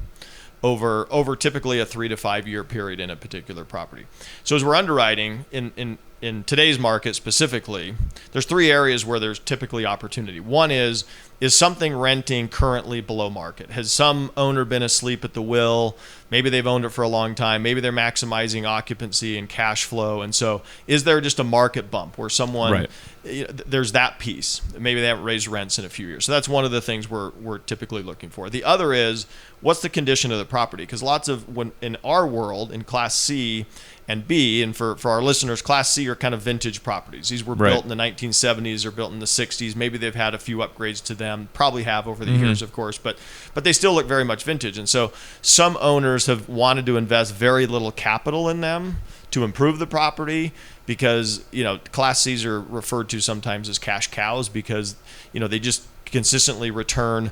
over typically a 3 to 5 year period in a particular property. So as we're underwriting in today's market specifically, there's 3 areas where there's typically opportunity. One is is something renting currently below market? Has some owner been asleep at the wheel? Maybe they've owned it for a long time. Maybe they're maximizing occupancy and cash flow. And so is there just a market bump where someone, there's that piece. Maybe they haven't raised rents in a few years. So that's one of the things we're typically looking for. The other is, what's the condition of the property? Because lots of, when in our world, in Class C and B, and for our listeners, Class C are kind of vintage properties. These were built in the 1970s or built in the 60s. Maybe they've had a few upgrades to them, probably have over the years, of course, but they still look very much vintage. And so some owners have wanted to invest very little capital in them to improve the property, because, Class C's are referred to sometimes as cash cows, because, they just consistently return,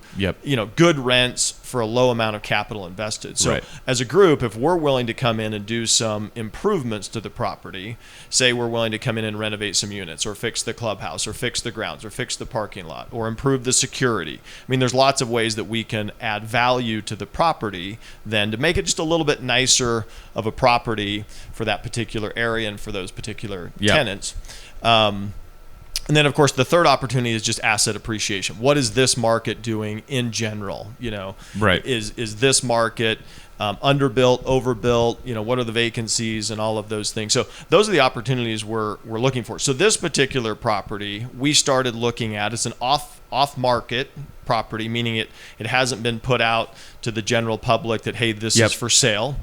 good rents for a low amount of capital invested. So as a group, if we're willing to come in and do some improvements to the property, say we're willing to come in and renovate some units, or fix the clubhouse, or fix the grounds, or fix the parking lot, or improve the security. I mean, there's lots of ways that we can add value to the property then to make it just a little bit nicer of a property for that particular area and for those particular tenants. And then, of course, the third opportunity is just asset appreciation. What is this market doing in general? Is this market underbuilt, overbuilt? What are the vacancies and all of those things? So those are the opportunities we're looking for. So this particular property we started looking at as an off-market property, meaning it hasn't been put out to the general public that, hey, this is for sale.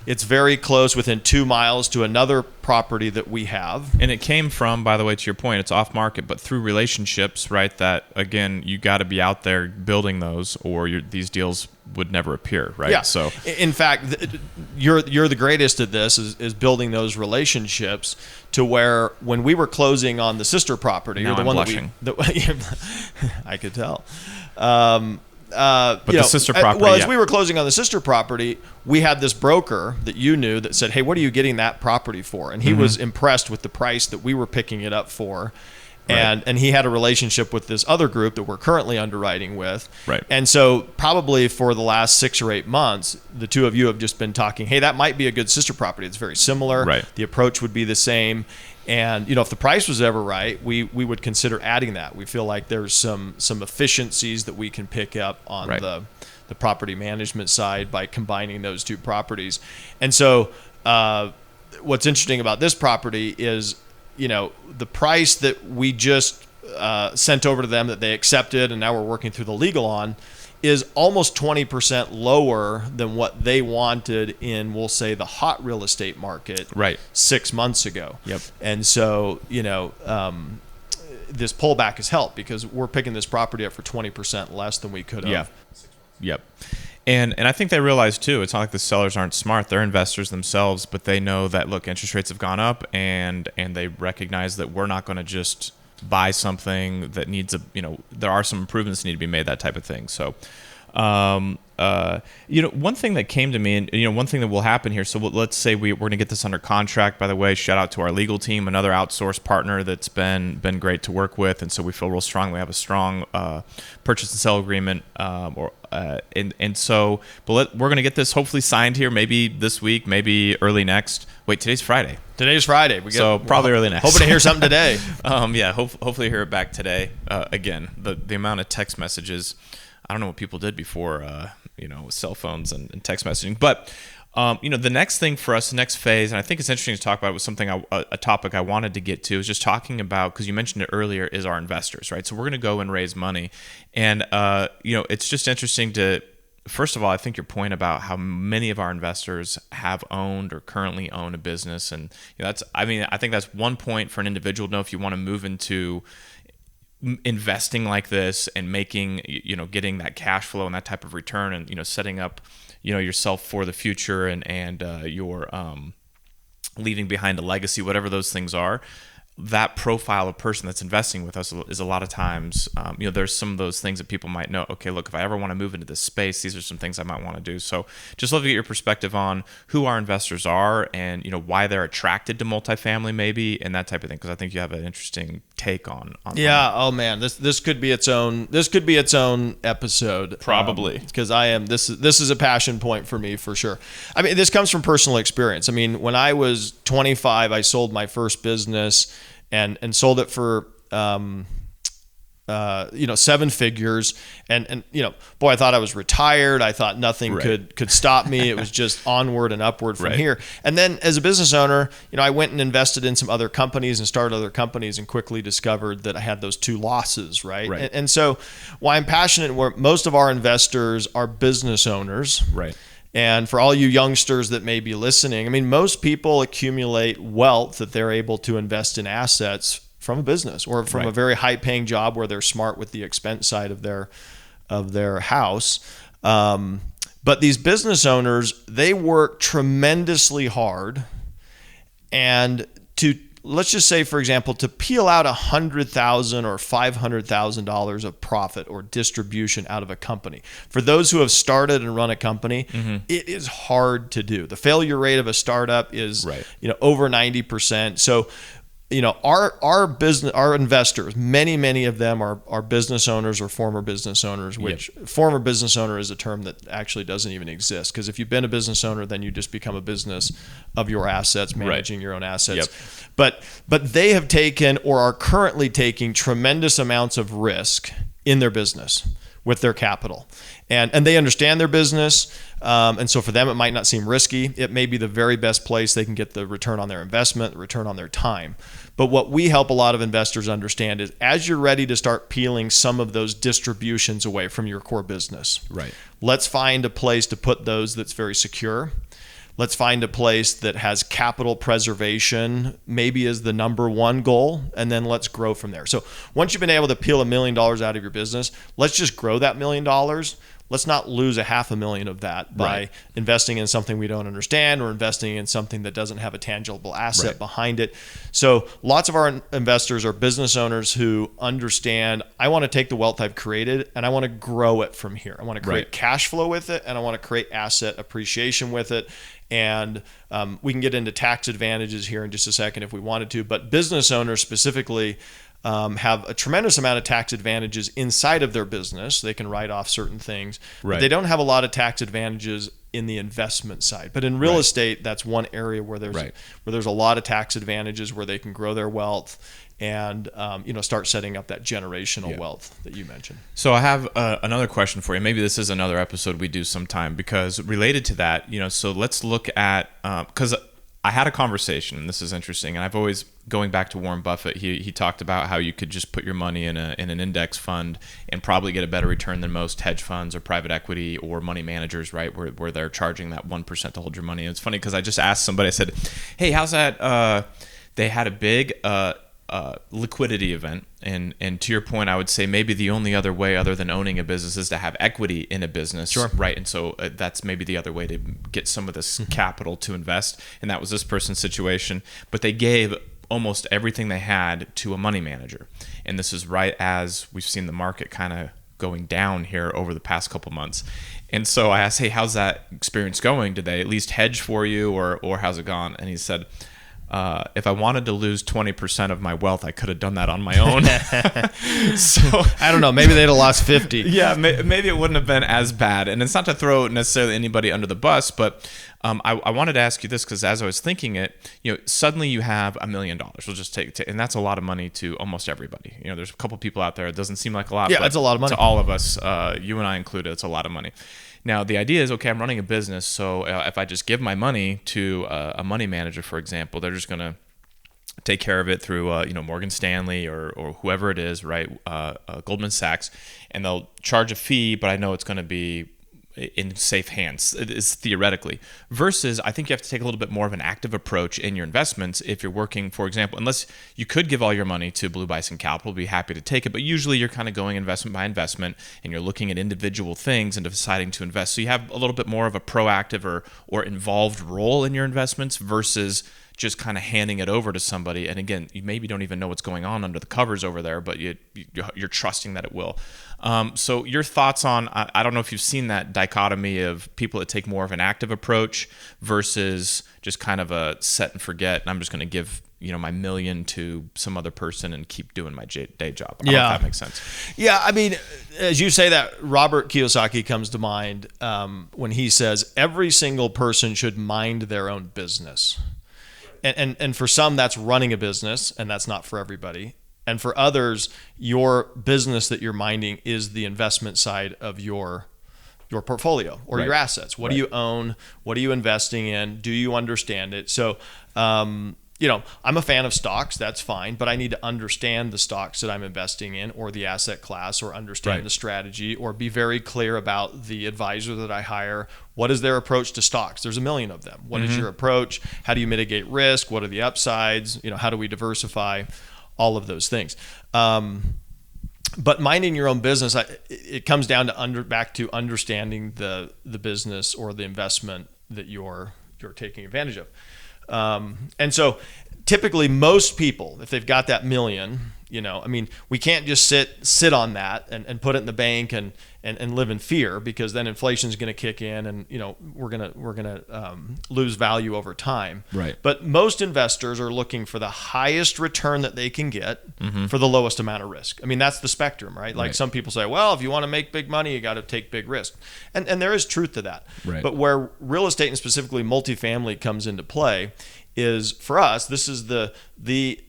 It's very close, within 2 miles, to another property that we have. And it came from, by the way, to your point, it's off market, but through relationships, right? That, again, you got to be out there building those, or these deals would never appear, right? Yeah. So, in fact, you're the greatest at this, is building those relationships, to where when we were closing on the sister property, now or the I'm one blushing. I could tell. But the sister property, as we were closing on the sister property, we had this broker that you knew that said, hey, what are you getting that property for? And he was impressed with the price that we were picking it up for. And he had a relationship with this other group that we're currently underwriting with. And so probably for the last 6 or 8 months, the two of you have just been talking, hey, that might be a good sister property. It's very similar. The approach would be the same. And, if the price was ever right, we would consider adding that. We feel like there's some efficiencies that we can pick up on the property management side by combining those two properties. And so what's interesting about this property is, the price that we just sent over to them that they accepted, and now we're working through the legal on, is almost 20% lower than what they wanted in, we'll say, the hot real estate market 6 months ago. And so, this pullback has helped, because we're picking this property up for 20% less than we could have. And I think they realize too, it's not like the sellers aren't smart. They're investors themselves, but they know that, look, interest rates have gone up, and they recognize that we're not going to just buy something that needs there are some improvements that need to be made, that type of thing. So, one thing that came to me, and one thing that will happen here. So let's say we're going to get this under contract. By the way, shout out to our legal team, another outsourced partner that's been great to work with, and so we feel real strong. We have a strong purchase and sale agreement, so we're going to get this hopefully signed here, maybe this week, maybe early next. Wait, today's Friday. So probably early next. Hoping to hear something today. Hopefully hear it back today. Again, the amount of text messages, I don't know what people did before, cell phones and text messaging. But, the next thing for us, the next phase, and I think it's interesting to talk about, was something, a topic I wanted to get to, is just talking about, because you mentioned it earlier, is our investors, right? So we're going to go and raise money. And, it's just interesting to, first of all, I think your point about how many of our investors have owned or currently own a business. And, I think that's one point for an individual to know if you want to move into investing like this and making, getting that cash flow and that type of return, and, setting up, yourself for the future, and your leaving behind a legacy, whatever those things are. That profile of person that's investing with us is a lot of times, there's some of those things that people might know. Okay, look, if I ever want to move into this space, these are some things I might want to do. So just love to get your perspective on who our investors are, and why they're attracted to multifamily, maybe, and that type of thing, because I think you have an interesting take on Oh man, this could be its own episode, probably, because this is a passion point for me, for sure. I mean, this comes from personal experience. I mean, when I was 25, I sold my first business and sold it for 7 figures, and boy, I thought I was retired. I thought nothing could stop me. It was just onward and upward from here. And then as a business owner, I went and invested in some other companies and started other companies, and quickly discovered that I had those 2 losses, right? And so why I'm passionate, where most of our investors are business owners, right? And for all you youngsters that may be listening, I mean, most people accumulate wealth that they're able to invest in assets from a business or from a very high-paying job where they're smart with the expense side of their house. But these business owners, they work tremendously hard, and let's just say, for example, to peel out $100,000 or $500,000 of profit or distribution out of a company. For those who have started and run a company, it is hard to do. The failure rate of a startup is over 90%. So our investors, many of them are business owners or former business owners, which former business owner is a term that actually doesn't even exist. Because if you've been a business owner, then you just become a business of your assets, managing your own assets. But they have taken or are currently taking tremendous amounts of risk in their business with their capital. And they understand their business. And so for them, it might not seem risky. It may be the very best place they can get the return on their investment, the return on their time. But what we help a lot of investors understand is, as you're ready to start peeling some of those distributions away from your core business, let's find a place to put those that's very secure. Let's find a place that has capital preservation, maybe as the number one goal, and then let's grow from there. So once you've been able to peel $1 million out of your business, let's just grow that $1 million. Let's not lose $500,000 of that by investing in something we don't understand or investing in something that doesn't have a tangible asset behind it. So lots of our investors are business owners who understand, I want to take the wealth I've created and I want to grow it from here. I want to create cash flow with it, and I want to create asset appreciation with it. And we can get into tax advantages here in just a second if we wanted to. But business owners specifically have a tremendous amount of tax advantages inside of their business. They can write off certain things. But they don't have a lot of tax advantages in the investment side. But in real estate, that's one area where there's a lot of tax advantages, where they can grow their wealth and start setting up that generational wealth that you mentioned. So I have another question for you. Maybe this is another episode we do sometime, because related to that, so let's look at, because I had a conversation, and this is interesting, and I've always, going back to Warren Buffett, he talked about how you could just put your money in an index fund and probably get a better return than most hedge funds or private equity or money managers, right, where they're charging that 1% to hold your money. And it's funny because I just asked somebody, I said, hey, how's that? They had a big liquidity event, and to your point, I would say maybe the only other way other than owning a business is to have equity in a business, right? And so that's maybe the other way to get some of this capital to invest, and that was this person's situation. But they gave almost everything they had to a money manager, and this is right as we've seen the market kind of going down here over the past couple months. And so I asked, hey, how's that experience going? Did they at least hedge for you, or how's it gone? And he said, if I wanted to lose 20% of my wealth, I could have done that on my own. So I don't know. Maybe they'd have lost 50. Yeah, maybe it wouldn't have been as bad. And it's not to throw necessarily anybody under the bus, but I wanted to ask you this, because as I was thinking it, suddenly you have $1 million. We'll just take, and that's a lot of money to almost everybody. There's a couple people out there. It doesn't seem like a lot. Yeah, but that's a lot of money to all of us, you and I included. It's a lot of money. Now, the idea is, okay, I'm running a business, so if I just give my money to a money manager, for example, they're just going to take care of it through, Morgan Stanley or whoever it is, right? Goldman Sachs, and they'll charge a fee, but I know it's going to be in safe hands, is theoretically. Versus, I think you have to take a little bit more of an active approach in your investments if you're working, for example, unless you could give all your money to Blue Bison Capital, be happy to take it, but usually you're kind of going investment by investment, and you're looking at individual things and deciding to invest. So you have a little bit more of a proactive or involved role in your investments versus just kind of handing it over to somebody. And again, you maybe don't even know what's going on under the covers over there, but you're trusting that it will. So your thoughts on, I don't know if you've seen that dichotomy of people that take more of an active approach versus just kind of a set and forget, and I'm just going to give my $1 million to some other person and keep doing my day job. I don't know if that makes sense. Yeah, I mean, as you say that, Robert Kiyosaki comes to mind when he says every single person should mind their own business. And for some, that's running a business, and that's not for everybody. And for others, your business that you're minding is the investment side of your portfolio or your assets. What do you own? What are you investing in? Do you understand it? So, I'm a fan of stocks. That's fine, but I need to understand the stocks that I'm investing in, or the asset class, or understand the strategy, or be very clear about the advisor that I hire. What is their approach to stocks? There's a million of them. What is your approach? How do you mitigate risk? What are the upsides? How do we diversify? All of those things. But minding your own business, it comes down to back to understanding the business or the investment that you're taking advantage of. And so typically most people, if they've got that million, we can't just sit on that and put it in the bank and live in fear, because then inflation is going to kick in and, we're going to lose value over time. Right. But most investors are looking for the highest return that they can get for the lowest amount of risk. That's the spectrum, right? Like some people say, well, if you want to make big money, you got to take big risk. And there is truth to that. Right. But where real estate and specifically multifamily comes into play is, for us, this is the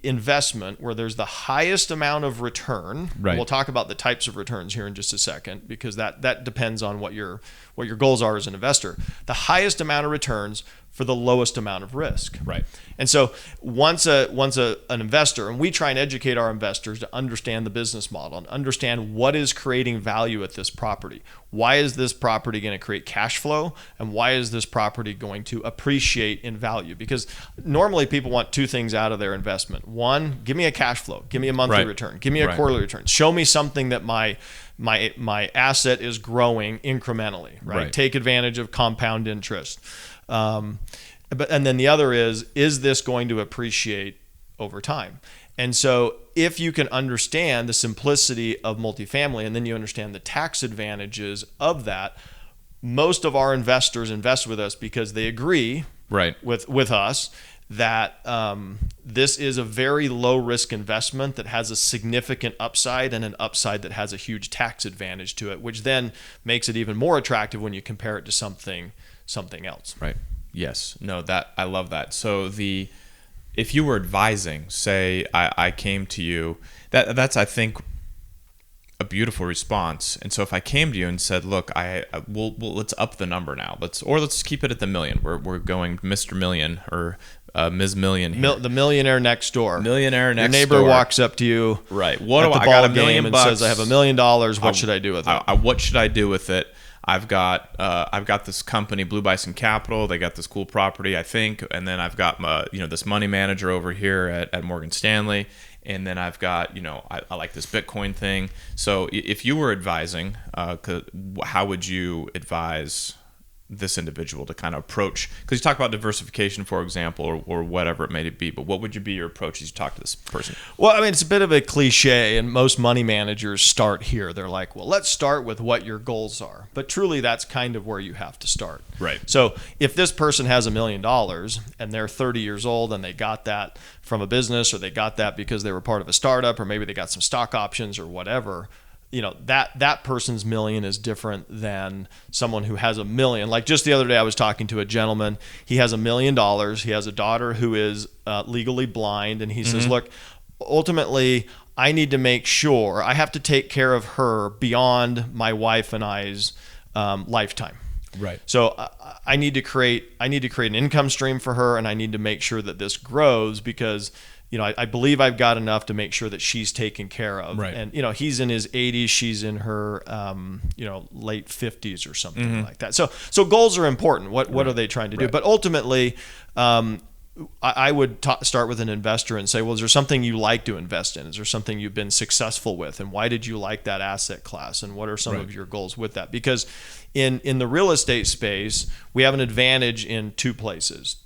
investment where there's the highest amount of return. Right. We'll talk about the types of returns here in just a second, because that depends on what your goals are as an investor. The highest amount of returns for the lowest amount of risk. Right. And so once an investor, and we try and educate our investors to understand the business model and understand what is creating value at this property. Why is this property going to create cash flow? And why is this property going to appreciate in value? Because normally people want two things out of their investment. One, give me a cash flow. Give me a monthly return. Give me a quarterly return. Show me something that my asset is growing incrementally, right? Take advantage of compound interest. And then the other is this going to appreciate over time? And so if you can understand the simplicity of multifamily, and then you understand the tax advantages of that, most of our investors invest with us because they agree with us that this is a very low risk investment that has a significant upside, and an upside that has a huge tax advantage to it, which then makes it even more attractive when you compare it to something else. Right. Yes. No, I love that. So if you were advising, say I came to you, that's, I think, a beautiful response. And so if I came to you and said, look, let's up the number now. Let's keep it at the million. We're going Mr. Million or Ms. Million here. The millionaire next door. Your neighbor walks up to you. Right. I got $1 million and says, I have $1 million. What should I do with it? What should I do with it? I've got this company, Blue Bison Capital. They got this cool property, I think, and then I've got this money manager over here at Morgan Stanley, and then I've got I like this Bitcoin thing. So if you were advising, how would you advise this individual to kind of approach? Because you talk about diversification, for example, or whatever it may be, but what would be your approach as you talk to this person? Well, it's a bit of a cliche, and most money managers start here. They're like, well, let's start with what your goals are. But truly, that's kind of where you have to start. Right. So if this person has $1 million and they're 30 years old and they got that from a business, or they got that because they were part of a startup, or maybe they got some stock options or whatever, that person's million is different than someone who has $1 million. Like just the other day, I was talking to a gentleman. He has $1 million. He has a daughter who is legally blind, and he says, look, ultimately, I need to make sure I have to take care of her beyond my wife and I's lifetime. Right. So I need to create an income stream for her, and I need to make sure that this grows, because I believe I've got enough to make sure that she's taken care of. Right. And, he's in his 80s, she's in her, late 50s or something like that. So goals are important. What are they trying to do? But ultimately, I would start with an investor and say, well, is there something you like to invest in? Is there something you've been successful with? And why did you like that asset class? And what are some of your goals with that? Because in the real estate space, we have an advantage in two places.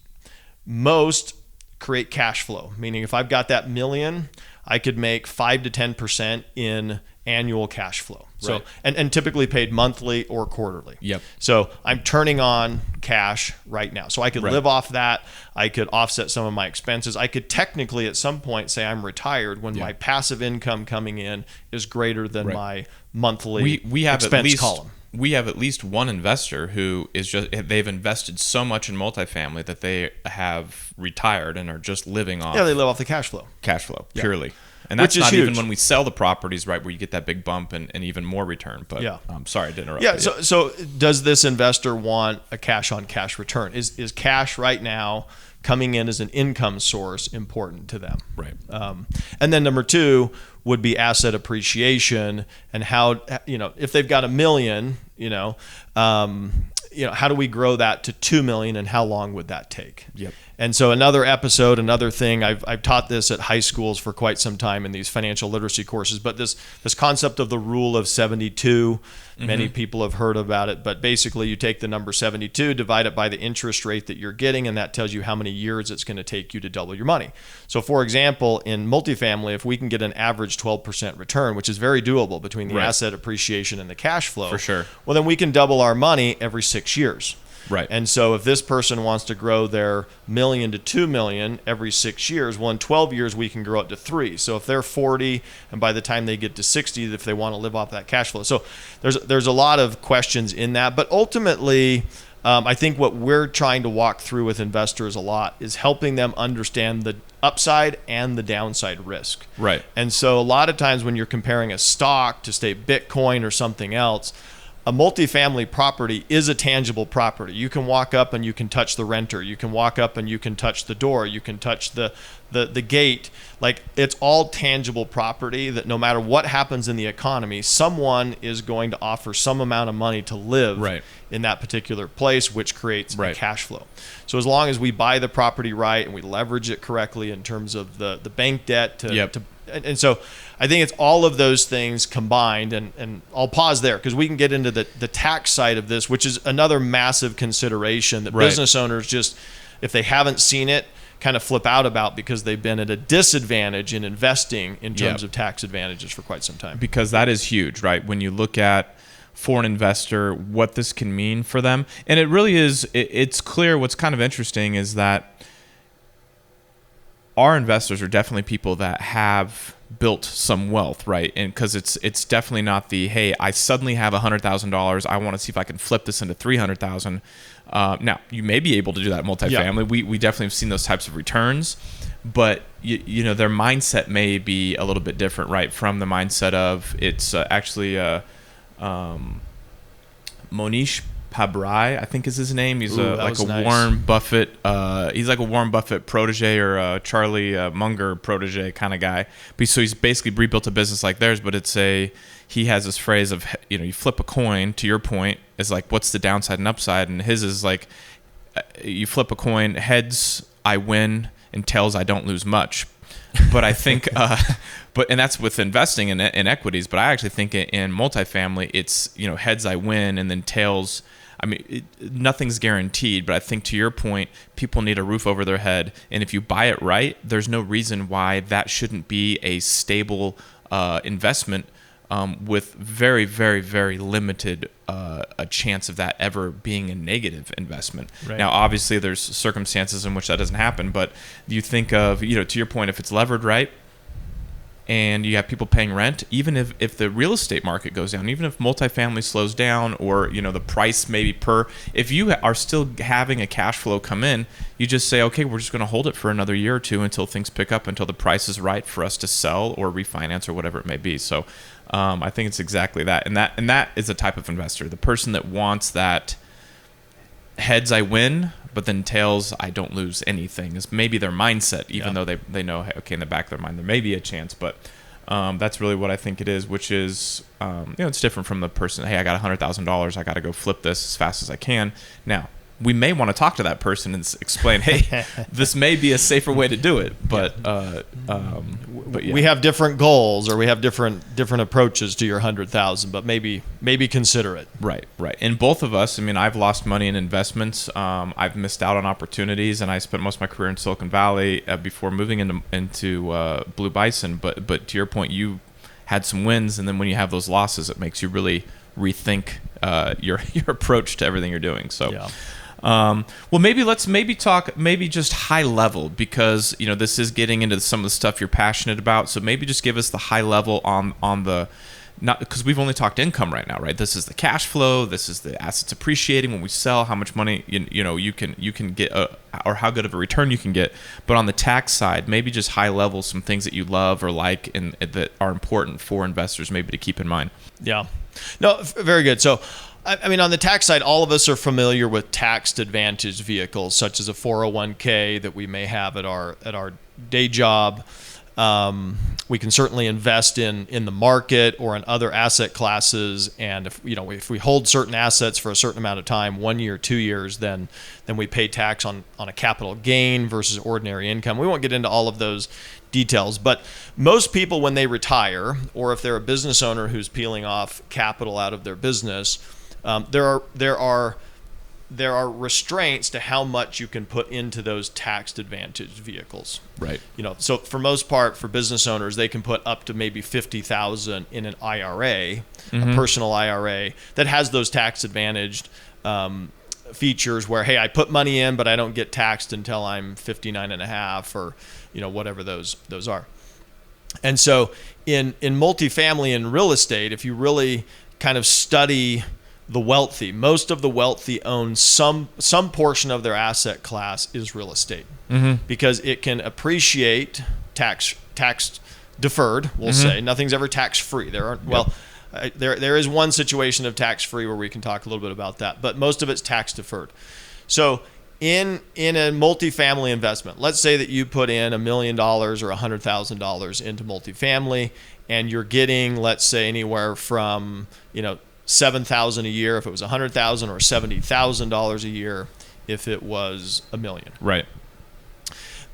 Most create cash flow, meaning if I've got that $1 million, I could make 5 to 10% in annual cash flow. So and typically paid monthly or quarterly. Yep. So I'm turning on cash right now. So I could live off that. I could offset some of my expenses. I could technically at some point say I'm retired when my passive income coming in is greater than my monthly expense column. We have at least one investor who is they've invested so much in multifamily that they have retired and are just living off. Yeah, they live off the cash flow. Purely. And that's which is not huge. even when we sell the properties, right, where you get that big bump and even more return. But I'm sorry to interrupt. Yeah. So does this investor want a cash on cash return? Is cash right now coming in as an income source important to them? Right. And then number two would be asset appreciation, and how, if they've got $1 million, how do we grow that to 2 million, and how long would that take? Yep. And so another thing, I've taught this at high schools for quite some time in these financial literacy courses, but this concept of the rule of 72, many people have heard about it, but basically you take the number 72, divide it by the interest rate that you're getting, and that tells you how many years it's going to take you to double your money. So for example, in multifamily, if we can get an average 12% return, which is very doable between the asset appreciation and the cash flow, for sure, well, then we can double our money every 6 years. Right. And so if this person wants to grow their $1 million to 2 million every 6 years, well, in 12 years, we can grow it to 3. So if they're 40, and by the time they get to 60, if they want to live off that cash flow. So there's a lot of questions in that. But ultimately, I think what we're trying to walk through with investors a lot is helping them understand the upside and the downside risk. Right. And so a lot of times when you're comparing a stock to, say, Bitcoin or something else, a multifamily property is a tangible property. You can walk up and you can touch the renter. You can walk up and you can touch the door. You can touch the gate. Like, it's all tangible property that no matter what happens in the economy, someone is going to offer some amount of money to live in that particular place, which creates a cash flow. So as long as we buy the property right and we leverage it correctly in terms of the bank debt and so I think it's all of those things combined, and I'll pause there because we can get into the tax side of this, which is another massive consideration that business owners just, if they haven't seen it, kind of flip out about because they've been at a disadvantage in investing in terms of tax advantages for quite some time. Because that is huge, right? When you look at for an investor, what this can mean for them. And it really is, it's clear. What's kind of interesting is that our investors are definitely people that have built some wealth, right? And because it's definitely not the, hey, I suddenly have $100,000. I want to see if I can flip this into $300,000. Now, you may be able to do that in multifamily. We definitely have seen those types of returns, but their mindset may be a little bit different, right? From the mindset of it's actually Monish Pabrai, I think is his name. He's nice. Warren Buffett. He's like a Warren Buffett protege or a Charlie Munger protege kind of guy. But so he's basically rebuilt a business like theirs, but he has this phrase of, you flip a coin, to your point, is like, what's the downside and upside? And his is like, you flip a coin, heads, I win, and tails, I don't lose much. But I think, and that's with investing in equities. But I actually think in multifamily, it's heads I win, and then tails. I mean, nothing's guaranteed. But I think to your point, people need a roof over their head, and if you buy it right, there's no reason why that shouldn't be a stable investment with very, very, very limited a chance of that ever being a negative investment. Right. Now, obviously, there's circumstances in which that doesn't happen, but you think of, to your point, if it's levered right and you have people paying rent, even if the real estate market goes down, even if multifamily slows down or, the price maybe if you are still having a cash flow come in, you just say, okay, we're just going to hold it for another year or two until things pick up, until the price is right for us to sell or refinance or whatever it may be. So I think it's exactly that. And that is a type of investor, the person that wants that heads I win, but then tails I don't lose anything, is maybe their mindset, even though they know, hey, okay, in the back of their mind there may be a chance. But that's really what I think it is, which is it's different from the person, hey, I got $100,000, I got to go flip this as fast as I can. Now, we may want to talk to that person and explain, hey, this may be a safer way to do it, but we have different goals, or we have different approaches to your 100,000, but maybe consider it. Right. And both of us, I mean, I've lost money in investments. I've missed out on opportunities, and I spent most of my career in Silicon Valley before moving into Blue Bison. But to your point, you had some wins, and then when you have those losses, it makes you really rethink your approach to everything you're doing. So. Yeah. Well, let's talk just high level, because this is getting into some of the stuff you're passionate about. So maybe just give us the high level on the not because we've only talked income right now, right? This is the cash flow. This is the assets appreciating when we sell, how much money you can get, or how good of a return you can get. But on the tax side, maybe just high level, some things that you love or like and that are important for investors maybe to keep in mind. Yeah, no, very good. So, I mean, on the tax side, all of us are familiar with tax advantaged vehicles such as a 401k that we may have at our day job. We can certainly invest in the market or in other asset classes, and if we hold certain assets for a certain amount of time, 1 year, 2 years, then we pay tax on a capital gain versus ordinary income. We won't get into all of those details, but most people, when they retire, or if they're a business owner who's peeling off capital out of their business, there are restraints to how much you can put into those tax advantaged vehicles. Right. So for most part, for business owners, they can put up to maybe $50,000 in an IRA, a personal IRA that has those tax advantaged features where, hey, I put money in, but I don't get taxed until I'm 59 and a half, or whatever those are. And so in multifamily and real estate, if you really kind of study the wealthy, most of the wealthy own some portion of their asset class is real estate, because it can appreciate tax deferred. We'll say nothing's ever tax free. There is one situation of tax free where we can talk a little bit about that, but most of it's tax deferred. So in a multifamily investment, let's say that you put in $1 million or $100,000 into multifamily, and you're getting, let's say, anywhere from $7,000 a year if it was $100,000, or $70,000 a year if it was $1 million. Right.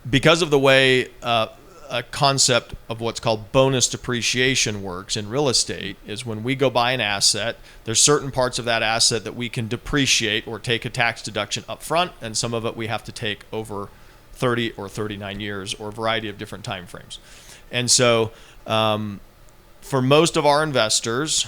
Because of the way a concept of what's called bonus depreciation works in real estate, is when we go buy an asset, there's certain parts of that asset that we can depreciate or take a tax deduction up front, and some of it we have to take over 30 or 39 years, or a variety of different time frames. And so for most of our investors,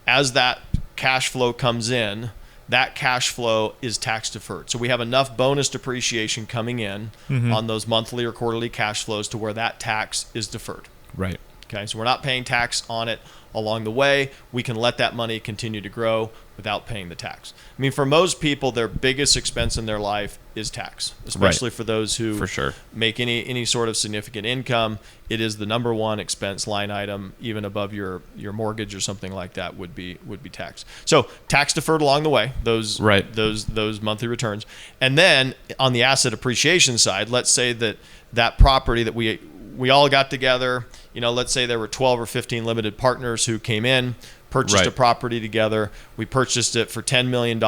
as that cash flow comes in, that cash flow is tax deferred. So we have enough bonus depreciation coming in on those monthly or quarterly cash flows to where that tax is deferred. Right. Okay, so we're not paying tax on it along the way. We can let that money continue to grow without paying the tax. I mean, for most people, their biggest expense in their life is tax, especially for those who make any sort of significant income. It is the number one expense line item, even above your mortgage or something like that would be tax. So tax deferred along the way, those monthly returns. And then on the asset appreciation side, let's say that property that we all got together, let's say there were 12 or 15 limited partners who came in, purchased a property together. We purchased it for $10 million.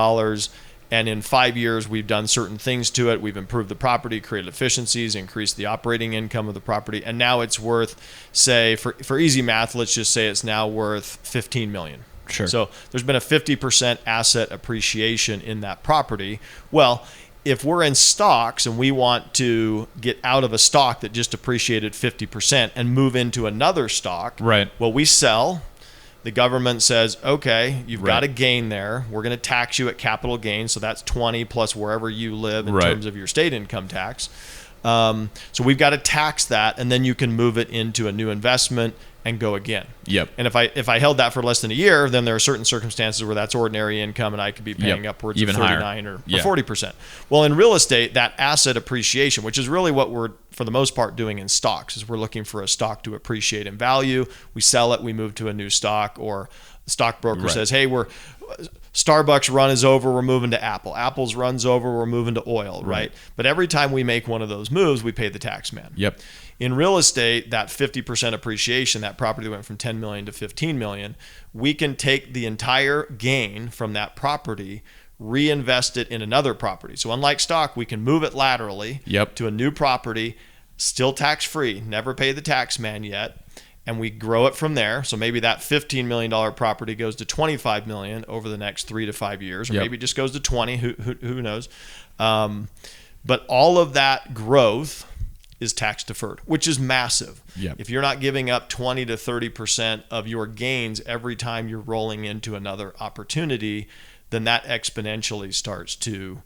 And in 5 years, we've done certain things to it. We've improved the property, created efficiencies, increased the operating income of the property. And now it's worth, say, for easy math, let's just say it's now worth $15 million. Sure. So there's been a 50% asset appreciation in that property. Well, if we're in stocks and we want to get out of a stock that just appreciated 50% and move into another stock, well, we sell. The government says, okay, you've got a gain there. We're going to tax you at capital gain. So that's 20 plus wherever you live in terms of your state income tax. So we've got to tax that, and then you can move it into a new investment and go again. Yep. And if I held that for less than a year, then there are certain circumstances where that's ordinary income, and I could be paying upwards even of 39 higher. or 40%. Well, in real estate, that asset appreciation, which is really what we're, for the most part, doing in stocks, is we're looking for a stock to appreciate in value. We sell it, we move to a new stock, or the stockbroker says, hey, Starbucks run is over, we're moving to Apple. Apple's run's over, we're moving to oil, right? But every time we make one of those moves, we pay the tax man. Yep. In real estate, that 50% appreciation, that property went from 10 million to 15 million, we can take the entire gain from that property, reinvest it in another property. So unlike stock, we can move it laterally to a new property, still tax-free, never pay the tax man yet, and we grow it from there. So maybe that $15 million property goes to $25 million over the next 3 to 5 years, or maybe it just goes to 20, who knows. But all of that growth is tax deferred, which is massive. Yep. If you're not giving up 20 to 30% of your gains every time you're rolling into another opportunity, then that exponentially starts to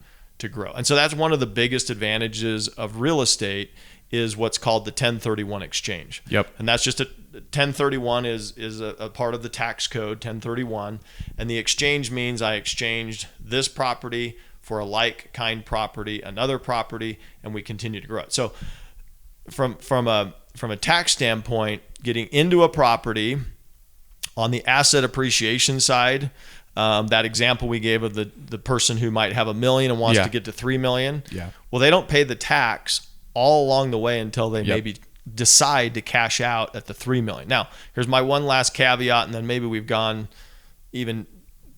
grow. And so that's one of the biggest advantages of real estate, is what's called the 1031 exchange. Yep. And that's just 1031 is a part of the tax code, 1031, and the exchange means I exchanged this property for a like kind property, another property, and we continue to grow it. So from a tax standpoint, getting into a property on the asset appreciation side, that example we gave of the person who might have $1 million and wants to get to $3 million. Yeah. Well, they don't pay the tax all along the way until they maybe decide to cash out at the $3 million. Now, here's my one last caveat, and then maybe we've gone even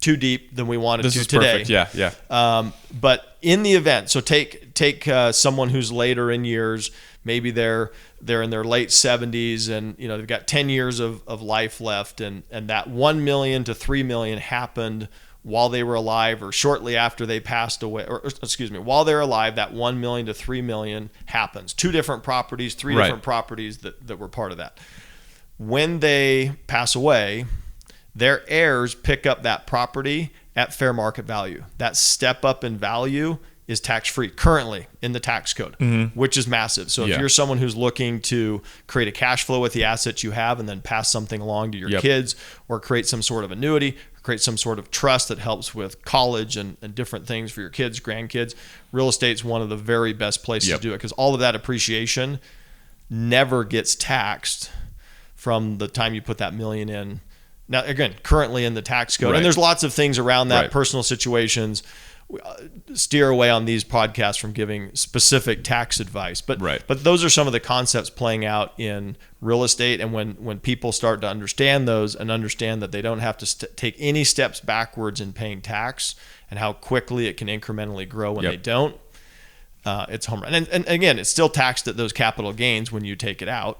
too deep than we wanted to today. Perfect. Yeah. But in the event, so take someone who's later in years, maybe they're in their late 70s, and they've got 10 years of life left, and that $1 million to $3 million happened while they were alive or shortly after they passed away, or excuse me, while they're alive, that $1 million to $3 million happens. Two different properties, three different properties that were part of that. When they pass away, their heirs pick up that property at fair market value. That step up in value is tax-free currently in the tax code, which is massive. So if you're someone who's looking to create a cash flow with the assets you have and then pass something along to your kids, or create some sort of annuity, create some sort of trust that helps with college and different things for your kids, grandkids, real estate's one of the very best places to do it, because all of that appreciation never gets taxed from the time you put that $1 million in. Now, again, currently in the tax code, and there's lots of things around that, personal situations. Steer away on these podcasts from giving specific tax advice, but those are some of the concepts playing out in real estate. And when people start to understand those and understand that they don't have to take any steps backwards in paying tax, and how quickly it can incrementally grow when they don't, it's home run. And again, it's still taxed at those capital gains when you take it out,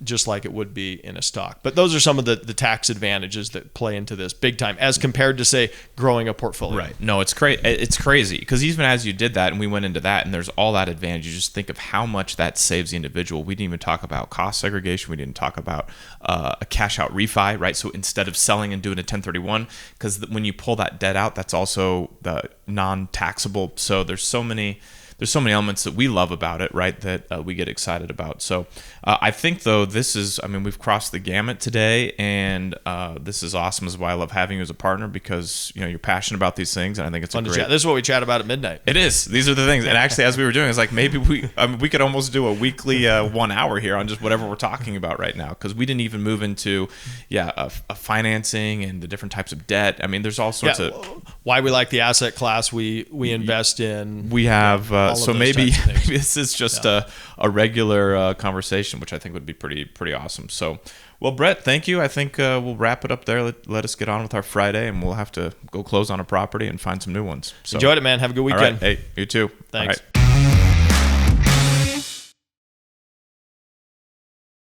just like it would be in a stock. But those are some of the tax advantages that play into this big time, as compared to, say, growing a portfolio. No, it's crazy, because even as you did that and we went into that, and there's all that advantage, you just think of how much that saves the individual. We didn't even talk about cost segregation. We didn't talk about a cash out refi, right? So instead of selling and doing a 1031, because when you pull that debt out, that's also the non-taxable. So there's so many elements that we love about it, right, that we get excited about. So I think, though, we've crossed the gamut today, and this is awesome. This is why I love having you as a partner, because you're passionate about these things, and I think it's fun to chat. This is what we chat about at midnight. It is. These are the things. And actually, as we were doing, it's like maybe we could almost do a weekly 1 hour here on just whatever we're talking about right now, because we didn't even move into a financing and the different types of debt. I mean, there's all sorts of why we like the asset class we invest in. We have so maybe this is just a regular conversation, which I think would be pretty awesome. So, well, Brett, thank you. I think we'll wrap it up there. Let us get on with our Friday, and we'll have to go close on a property and find some new ones. So, enjoyed it, man. Have a good weekend. All right. Hey, you too. Thanks. All right.